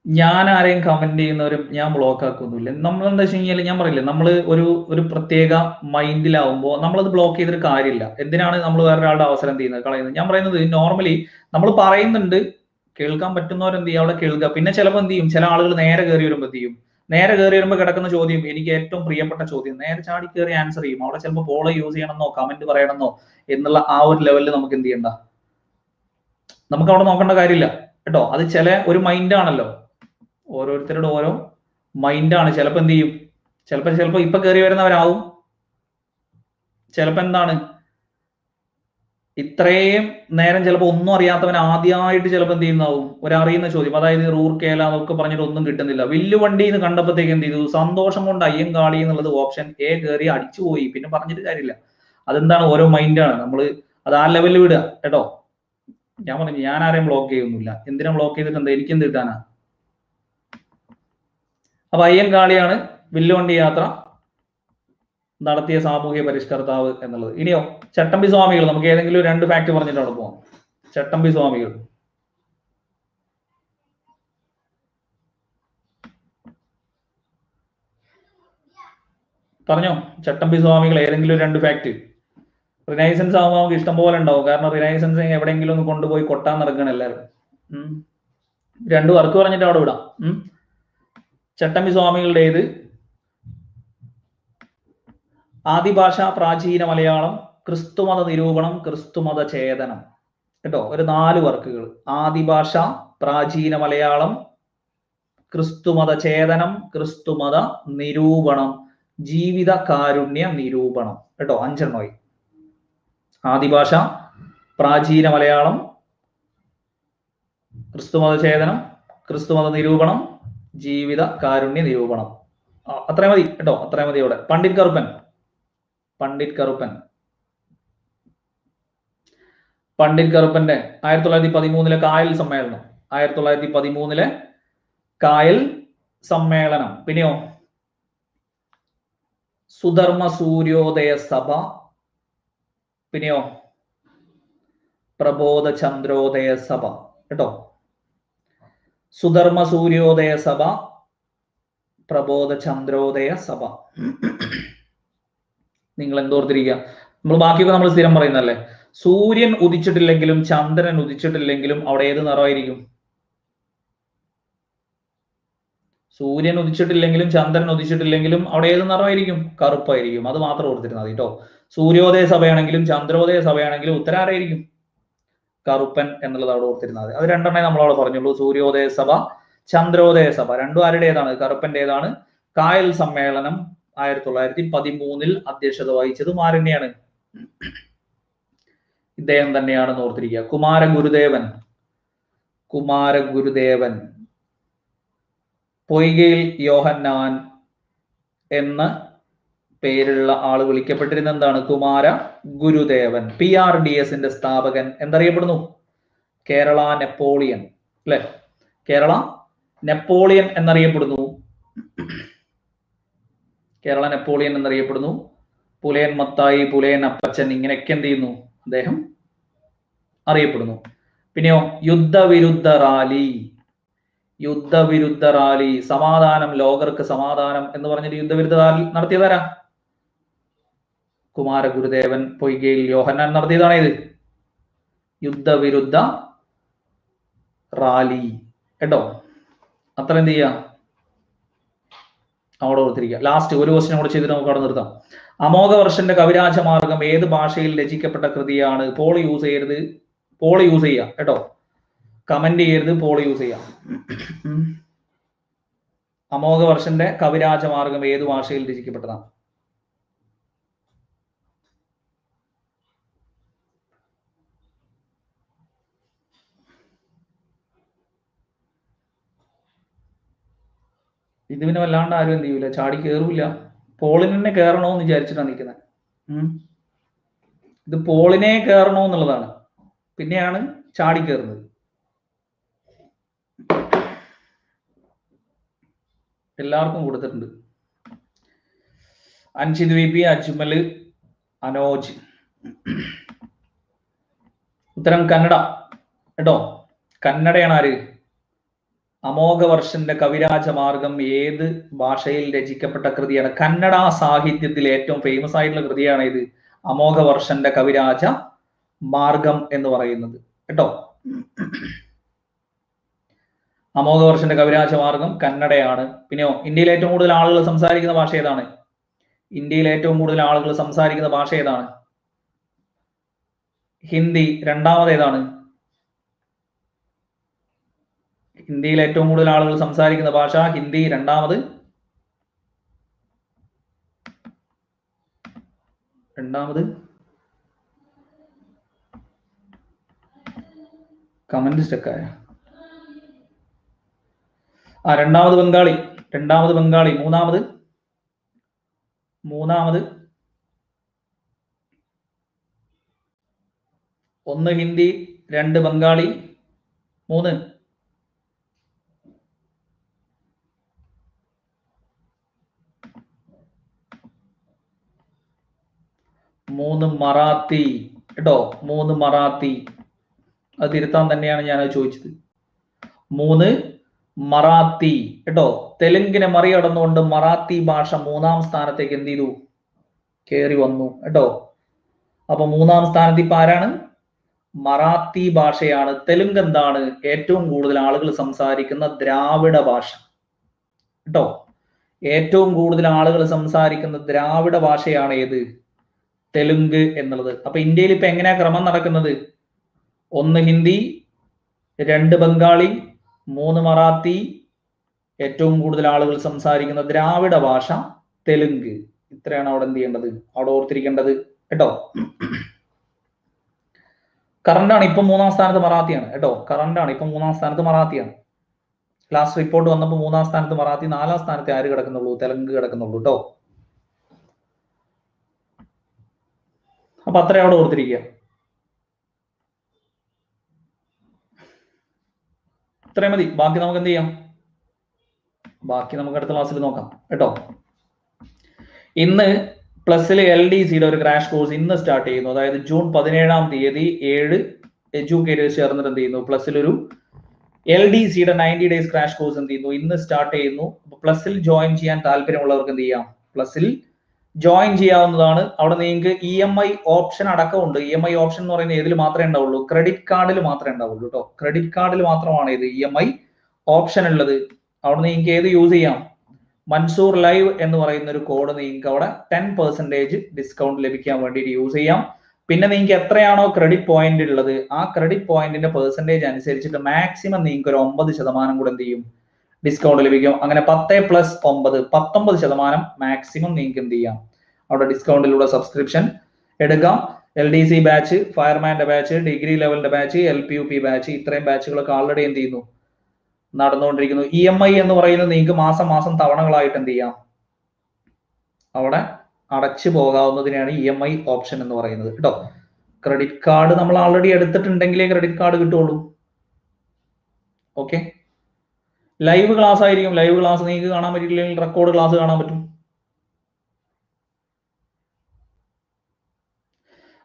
ഞാൻ ആരെയും കമന്റ് ചെയ്യുന്നവരും ഞാൻ ബ്ലോക്ക് ആക്കൊന്നുമില്ല. നമ്മൾ എന്താ വെച്ച് കഴിഞ്ഞാൽ, ഞാൻ പറയില്ലേ, നമ്മൾ ഒരു പ്രത്യേക മൈൻഡിലാവുമ്പോൾ നമ്മളത് ബ്ലോക്ക് ചെയ്തിട്ട് കാര്യമില്ല. എന്തിനാണ് നമ്മൾ വേറൊരാളുടെ അവസരം ചെയ്യുന്നത്, കളയുന്നത്? ഞാൻ പറയുന്നത് നോർമലി നമ്മൾ പറയുന്നുണ്ട്, കേൾക്കാൻ പറ്റുന്നവരെന്ത് ചെയ്യുക, അവിടെ കേൾക്കുക. പിന്നെ ചിലപ്പോൾ എന്ത് ചെയ്യും, ചില ആളുകൾ നേരെ കയറി വരുമ്പോൾ എന്ത് ചെയ്യും, നേരെ കയറി വരുമ്പോൾ കിടക്കുന്ന ചോദ്യം, എനിക്ക് ഏറ്റവും പ്രിയപ്പെട്ട ചോദ്യം, നേരെ ചാടി കയറി ആൻസർ ചെയ്യും. അവിടെ ചിലപ്പോൾ പോളോ യൂസ് ചെയ്യണമെന്നോ കമന്റ് പറയണമെന്നോ എന്നുള്ള ആ ഒരു ലെവലിൽ നമുക്ക് എന്ത് ചെയ്യണ്ട, നമുക്ക് അവിടെ നോക്കേണ്ട കാര്യമില്ല കേട്ടോ. അത് ചില ഒരു മൈൻഡാണല്ലോ, ഓരോരുത്തരുടെ ഓരോ മൈൻഡാണ്. ചിലപ്പോൾ എന്ത് ചെയ്യും, ചിലപ്പോൾ ഇപ്പൊ കയറി വരുന്നവരാവും, ചിലപ്പോൾ എന്താണ് ഇത്രയും നേരം ചിലപ്പോൾ ഒന്നും അറിയാത്തവൻ ആദ്യമായിട്ട് ചിലപ്പോൾ എന്ത് ചെയ്യുന്നതാവും, ഒരറിയുന്ന ചോദ്യം, അതായത് റൂർക്കേല എന്നൊക്കെ പറഞ്ഞിട്ട് ഒന്നും കിട്ടുന്നില്ല. വില്ലുവണ്ടി എന്ന് കണ്ടപ്പോഴത്തേക്ക് എന്ത് ചെയ്തു, സന്തോഷം കൊണ്ട് അയ്യങ്കാളി എന്നുള്ളത് ഓപ്ഷൻ എ കയറി അടിച്ചുപോയി. പിന്നെ പറഞ്ഞിട്ട് കാര്യമില്ല. അതെന്താണ്, ഓരോ മൈൻഡാണ്. നമ്മൾ അത് ആ ലെവലിൽ വിടുക കേട്ടോ. ഞാൻ പറഞ്ഞു, ഞാൻ ആരെയും ബ്ലോക്ക് ചെയ്യൊന്നുമില്ല. എന്തിനാ ബ്ലോക്ക് ചെയ്തിട്ട് എന്താ, എനിക്ക് എന്ത് കിട്ടാനാ? അപ്പൊ അയ്യങ്കാളിയാണ് വില്ലുവണ്ടി യാത്ര നടത്തിയ സാമൂഹ്യ പരിഷ്കർത്താവ് എന്നുള്ളത്. ഇനിയോ, ചട്ടമ്പി സ്വാമികൾ. നമുക്ക് ഏതെങ്കിലും രണ്ട് ഫാക്ട് പറഞ്ഞിട്ട് അവിടെ പോവാം. ചട്ടമ്പി സ്വാമികൾ, പറഞ്ഞോ. ചട്ടമ്പി സ്വാമികൾ ഏതെങ്കിലും രണ്ട് ഫാക്ട്. റിനൈസൻസ് ആകുമ്പോൾ നമുക്ക് ഇഷ്ടം പോലെ ഉണ്ടാവും. കാരണം റിനൈസൻസ് എവിടെയെങ്കിലും ഒന്ന് കൊണ്ടുപോയി കൊട്ടാൻ നടക്കണം എല്ലാവരും. രണ്ട് വർക്ക് പറഞ്ഞിട്ട് അവിടെ വിടാം. ചട്ടമ്പി സ്വാമികളുടേത് ആദിഭാഷ, പ്രാചീന മലയാളം, ക്രിസ്തുമത നിരൂപണം, ക്രിസ്തുമത ഛേദനം കേട്ടോ. ഒരു 4 വർക്കുകൾ. ആദിഭാഷ, പ്രാചീന മലയാളം, ക്രിസ്തുമത ഛേദനം, ക്രിസ്തുമത നിരൂപണം, ജീവിത കാരുണ്യ നിരൂപണം കേട്ടോ. 5 എണ്ണമായി. ആദിഭാഷ, പ്രാചീന മലയാളം, ക്രിസ്തുമത ഛേദനം, ക്രിസ്തുമത നിരൂപണം, ജീവിത കാരുണ്യ നിരൂപണം. അത്രയും മതി കേട്ടോ, അത്രയും മതി. അവിടെ പണ്ഡിറ്റ് കറുപ്പൻ, പണ്ഡിറ്റ് കറുപ്പന്റെ 1913 കായൽ സമ്മേളനം, 1913 കായൽ സമ്മേളനം. പിന്നെയോ, സുധർമ്മ സൂര്യോദയ സഭ. പിന്നെയോ, പ്രബോധ ചന്ദ്രോദയ സഭ കേട്ടോ. സുധർമ്മ സൂര്യോദയ സഭ, പ്രബോധ ചന്ദ്രോദയ സഭ. നിങ്ങൾ എന്തോർത്തിരിക്കുക, നമ്മൾ ബാക്കിയൊക്കെ നമ്മൾ സ്ഥിരം പറയുന്നല്ലേ. സൂര്യൻ ഉദിച്ചിട്ടില്ലെങ്കിലും ചന്ദ്രൻ ഉദിച്ചിട്ടില്ലെങ്കിലും അവിടെ ഏത് നിറമായിരിക്കും? സൂര്യൻ ഉദിച്ചിട്ടില്ലെങ്കിലും ചന്ദ്രൻ ഉദിച്ചിട്ടില്ലെങ്കിലും അവിടെ ഏത് നിറമായിരിക്കും? കറുപ്പായിരിക്കും. അത് മാത്രം ഓർത്തിരുന്നാൽ മതി കേട്ടോ. സൂര്യോദയ സഭയാണെങ്കിലും ചന്ദ്രോദയ സഭയാണെങ്കിലും ഉത്തരം ആരായിരിക്കും? കറുപ്പൻ എന്നുള്ളത് അവിടെ ഓർത്തിരുന്നാൽ മതി. അത് രണ്ടെണ്ണേ നമ്മളവിടെ പറഞ്ഞുള്ളൂ. സൂര്യോദയ സഭ, ചന്ദ്രോദയ സഭ രണ്ടും ആരുടേതാണ്? കറുപ്പന്റേതാണ്. കായൽ സമ്മേളനം 1913 അധ്യക്ഷത വഹിച്ചതും ആരെന്നെയാണ്? ഇദ്ദേഹം തന്നെയാണെന്ന് ഓർത്തിരിക്കുക. കുമാരഗുരുദേവൻ. കുമാരഗുരുദേവൻ. പൊയ്കയിൽ യോഹന്നാൻ എന്ന പേരുള്ള ആള് വിളിക്കപ്പെട്ടിരുന്ന എന്താണ്? കുമാര ഗുരുദേവൻ. PRDSന്റെ സ്ഥാപകൻ എന്തറിയപ്പെടുന്നു? കേരള നെപ്പോളിയൻ അല്ലെ? കേരള നെപ്പോളിയൻ എന്നറിയപ്പെടുന്നു. കേരള നെപ്പോളിയൻ എന്നറിയപ്പെടുന്നു. പുലയൻ മത്തായി, പുലയൻ അപ്പച്ചൻ, ഇങ്ങനെയൊക്കെ എന്ത് ചെയ്യുന്നു? അദ്ദേഹം അറിയപ്പെടുന്നു. പിന്നെയോ യുദ്ധവിരുദ്ധ റാലി. യുദ്ധവിരുദ്ധ റാലി, സമാധാനം, ലോകർക്ക് സമാധാനം എന്ന് പറഞ്ഞിട്ട് യുദ്ധവിരുദ്ധ റാലി നടത്തിയതാരാ? കുമാരഗുരുദേവൻ. പൊയ്കയിൽ യോഹന്നാൻ നടത്തിയതാണ് ഇത് യുദ്ധവിരുദ്ധ റാലി കേട്ടോ. അത്ര എന്ത് ചെയ്യാ, അവിടെ ഓർത്തിരിക്കുക. ലാസ്റ്റ് ഒരു ക്വസ്റ്റ്യൻ കൂടെ ചെയ്തിട്ട് നമുക്ക് അവിടെ നിർത്താം. അമോഘവർഷന്റെ കവിരാജമാർഗം ഏത് ഭാഷയിൽ രചിക്കപ്പെട്ട കൃതിയാണ്? പോൾ യൂസ് ചെയ്യരുത്, പോൾ യൂസ് ചെയ്യാം കേട്ടോ. കമന്റ് ചെയ്യരുത്, പോൾ യൂസ് ചെയ്യാം. അമോഘവർഷന്റെ കവിരാജമാർഗം ഏത് ഭാഷയിൽ രചിക്കപ്പെട്ടതാണ്? ഇത് പിന്നെ വല്ലാണ്ട് ആരും എന്ത് ചെയ്യൂല, ചാടി കയറൂല. പോളിന് തന്നെ കയറണോന്ന് വിചാരിച്ചിട്ടാണ് നിൽക്കുന്നത്. ഇത് പോളിനെ കയറണോ എന്നുള്ളതാണ്, പിന്നെയാണ് ചാടി കയറുന്നത്. എല്ലാവർക്കും കൊടുത്തിട്ടുണ്ട്. അൻഷിദ് VP, അജ്മല്, അനോജ്. ഉത്തരം കന്നഡ കേട്ടോ. കന്നഡയാണ് ആര്? അമോഘവർഷന്റെ കവിരാജമാർഗം ഏത് ഭാഷയിൽ രചിക്കപ്പെട്ട കൃതിയാണ്? കന്നഡ സാഹിത്യത്തിൽ ഏറ്റവും ഫേമസ് ആയിട്ടുള്ള കൃതിയാണ് ഇത്, അമോഘവർഷന്റെ കവിരാജ മാർഗം എന്ന് പറയുന്നത് കേട്ടോ. അമോഘവർഷന്റെ കവിരാജ മാർഗം കന്നഡയാണ്. പിന്നെയോ ഇന്ത്യയിൽ ഏറ്റവും കൂടുതൽ ആളുകൾ സംസാരിക്കുന്ന ഭാഷ ഏതാണ്? ഇന്ത്യയിൽ ഏറ്റവും കൂടുതൽ ആളുകൾ സംസാരിക്കുന്ന ഭാഷ ഏതാണ്? ഹിന്ദി. രണ്ടാമത് ഏതാണ്? ഇന്ത്യയിൽ ഏറ്റവും കൂടുതൽ ആളുകൾ സംസാരിക്കുന്ന ഭാഷ ഹിന്ദി. രണ്ടാമത് കമന്റ് സ്റ്റക്കായ. രണ്ടാമത് ബംഗാളി. മൂന്നാമത് ഒന്ന് ഹിന്ദി, രണ്ട് ബംഗാളി, മൂന്ന് മറാത്തി കേട്ടോ. 3 മറാത്തി. അത് തിരുത്താൻ തന്നെയാണ് ഞാൻ ചോദിച്ചത്. 3 മറാത്തി കേട്ടോ. തെലുങ്കിനെ മറികടന്നുകൊണ്ട് മറാത്തി ഭാഷ 3-ാം സ്ഥാനത്തേക്ക് എന്ത് ചെയ്തു? കയറി വന്നു കേട്ടോ. അപ്പൊ 3-ാം സ്ഥാനത്ത് ഇപ്പൊ ആരാണ്? മറാത്തി ഭാഷയാണ്. തെലുങ്ക് എന്താണ്? ഏറ്റവും കൂടുതൽ ആളുകൾ സംസാരിക്കുന്ന ദ്രാവിഡ ഭാഷ കേട്ടോ. ഏറ്റവും കൂടുതൽ ആളുകൾ സംസാരിക്കുന്ന ദ്രാവിഡ ഭാഷയാണ് ഏത്? തെലുങ്ക് എന്നുള്ളത്. അപ്പൊ ഇന്ത്യയിൽ ഇപ്പൊ എങ്ങനെയാ ക്രമം നടക്കുന്നത്? 1 ഹിന്ദി, 2 ബംഗാളി, 3 മറാത്തി, ഏറ്റവും കൂടുതൽ ആളുകൾ സംസാരിക്കുന്ന ദ്രാവിഡ ഭാഷ തെലുങ്ക്. ഇത്രയാണ് അവിടെ എന്ത് ചെയ്യേണ്ടത്, അവിടെ ഓർത്തിരിക്കേണ്ടത് കേട്ടോ. കറണ്ടാണ് ഇപ്പൊ 3-ാം സ്ഥാനത്ത് മറാത്തിയാണ് കേട്ടോ. കറണ്ടാണ് ഇപ്പൊ 3-ാം സ്ഥാനത്ത് മറാത്തിയാണ്. ലാസ്റ്റ് റിപ്പോർട്ട് വന്നപ്പോൾ 3-ാം സ്ഥാനത്ത് മറാത്തി, 4-ാം സ്ഥാനത്ത് ആര് കിടക്കുന്നുള്ളൂ? തെലുങ്ക് കിടക്കുന്നുള്ളൂ കേട്ടോ. അപ്പൊ അത്ര അവിടെ ഓർത്തിരിക്കുക. ഇത്രയും മതി. ബാക്കി നമുക്ക് എന്ത് ചെയ്യാം? ബാക്കി നമുക്ക് അടുത്ത ക്ലാസ്സിൽ നോക്കാം കേട്ടോ. ഇന്ന് പ്ലസിൽ LDCയുടെ ഒരു ക്രാഷ് കോഴ്സ് ഇന്ന് സ്റ്റാർട്ട് ചെയ്യുന്നു. അതായത് ജൂൺ 17-ാം തീയതി 7 എഡ്യൂക്കേറ്റേഴ്സ് ചേർന്നിട്ട് എന്ത് ചെയ്യുന്നു, പ്ലസിൽ ഒരു LDCയുടെ 90 ഡേയ്സ് ക്രാഷ് കോഴ്സ് എന്ത് ചെയ്യുന്നു, ഇന്ന് സ്റ്റാർട്ട് ചെയ്യുന്നു. പ്ലസിൽ ജോയിൻ ചെയ്യാൻ താല്പര്യമുള്ളവർക്ക് എന്ത് ചെയ്യാം, പ്ലസിൽ ജോയിൻ ചെയ്യാവുന്നതാണ്. അവിടെ നിങ്ങൾക്ക് EMI ഓപ്ഷൻ അടക്കമുണ്ട്. EMI ഓപ്ഷൻ എന്ന് പറയുന്നത് ഏതിൽ മാത്രമേ ഉണ്ടാവുള്ളൂ, ക്രെഡിറ്റ് കാർഡിൽ മാത്രമേ ഉണ്ടാവുള്ളൂ കേട്ടോ. ക്രെഡിറ്റ് കാർഡിൽ മാത്രമാണ് ഇത് EMI ഓപ്ഷൻ ഉള്ളത്. അവിടെ നിങ്ങൾക്ക് ഏത് യൂസ് ചെയ്യാം, മൻസൂർ ലൈവ് എന്ന് പറയുന്ന ഒരു കോഡ് നിങ്ങൾക്ക് അവിടെ 10% ഡിസ്കൗണ്ട് ലഭിക്കാൻ വേണ്ടിയിട്ട് യൂസ് ചെയ്യാം. പിന്നെ നിങ്ങൾക്ക് എത്രയാണോ ക്രെഡിറ്റ് പോയിന്റ് ഉള്ളത്, ആ ക്രെഡിറ്റ് പോയിന്റിന്റെ പെർസെന്റേജ് അനുസരിച്ചിട്ട് മാക്സിമം നിങ്ങൾക്ക് ഒരു 9% കൂടെ എന്ത് ചെയ്യും, ഡിസ്കൗണ്ട് ലഭിക്കും. അങ്ങനെ 10 + 9 19% മാക്സിമം നിങ്ങൾക്ക് എന്ത് ചെയ്യാം, അവിടെ ഡിസ്കൗണ്ടിലൂടെ സബ്സ്ക്രിപ്ഷൻ എടുക്കാം. LDC ബാച്ച്, ഫയർമാന്റെ ബാച്ച്, ഡിഗ്രി ലെവലിന്റെ ബാച്ച്, LPUP ബാച്ച്, ഇത്രയും ബാച്ചുകളൊക്കെ ആൾറെഡി എന്ത് ചെയ്യുന്നു, നടന്നുകൊണ്ടിരിക്കുന്നു. EMI എന്ന് പറയുന്നത് നിങ്ങൾക്ക് മാസം മാസം തവണകളായിട്ട് എന്ത് ചെയ്യാം, അവിടെ അടച്ചു പോകാവുന്നതിനാണ് EMI ഓപ്ഷൻ എന്ന് പറയുന്നത് കേട്ടോ. ക്രെഡിറ്റ് കാർഡ് നമ്മൾ ആൾറെഡി എടുത്തിട്ടുണ്ടെങ്കിലേ ക്രെഡിറ്റ് കാർഡ് കിട്ടുള്ളൂ. ഓക്കെ, ലൈവ് ക്ലാസ് ആയിരിക്കും. ലൈവ് ക്ലാസ് നിങ്ങൾക്ക് കാണാൻ പറ്റിയില്ലെങ്കിൽ റെക്കോർഡ് ക്ലാസ് കാണാൻ പറ്റും.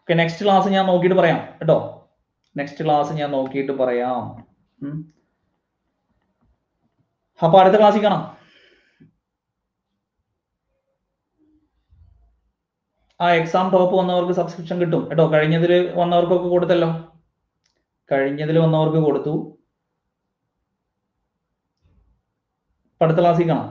ഓക്കെ, നെക്സ്റ്റ് ക്ലാസ് ഞാൻ നോക്കിയിട്ട് പറയാം കേട്ടോ. നെക്സ്റ്റ് ക്ലാസ് ഞാൻ നോക്കിയിട്ട് പറയാം. അപ്പൊ അടുത്ത ക്ലാസ്സിൽ കാണാം. ആ എക്സാം ടോപ്പ് വന്നവർക്ക് സബ്സ്ക്രിപ്ഷൻ കിട്ടും കേട്ടോ. കഴിഞ്ഞതിൽ വന്നവർക്കൊക്കെ കൊടുത്തല്ലോ, കഴിഞ്ഞതിൽ വന്നവർക്ക് കൊടുത്തു. അടുത്ത ക്ലാസ്സിൽ കാണാം.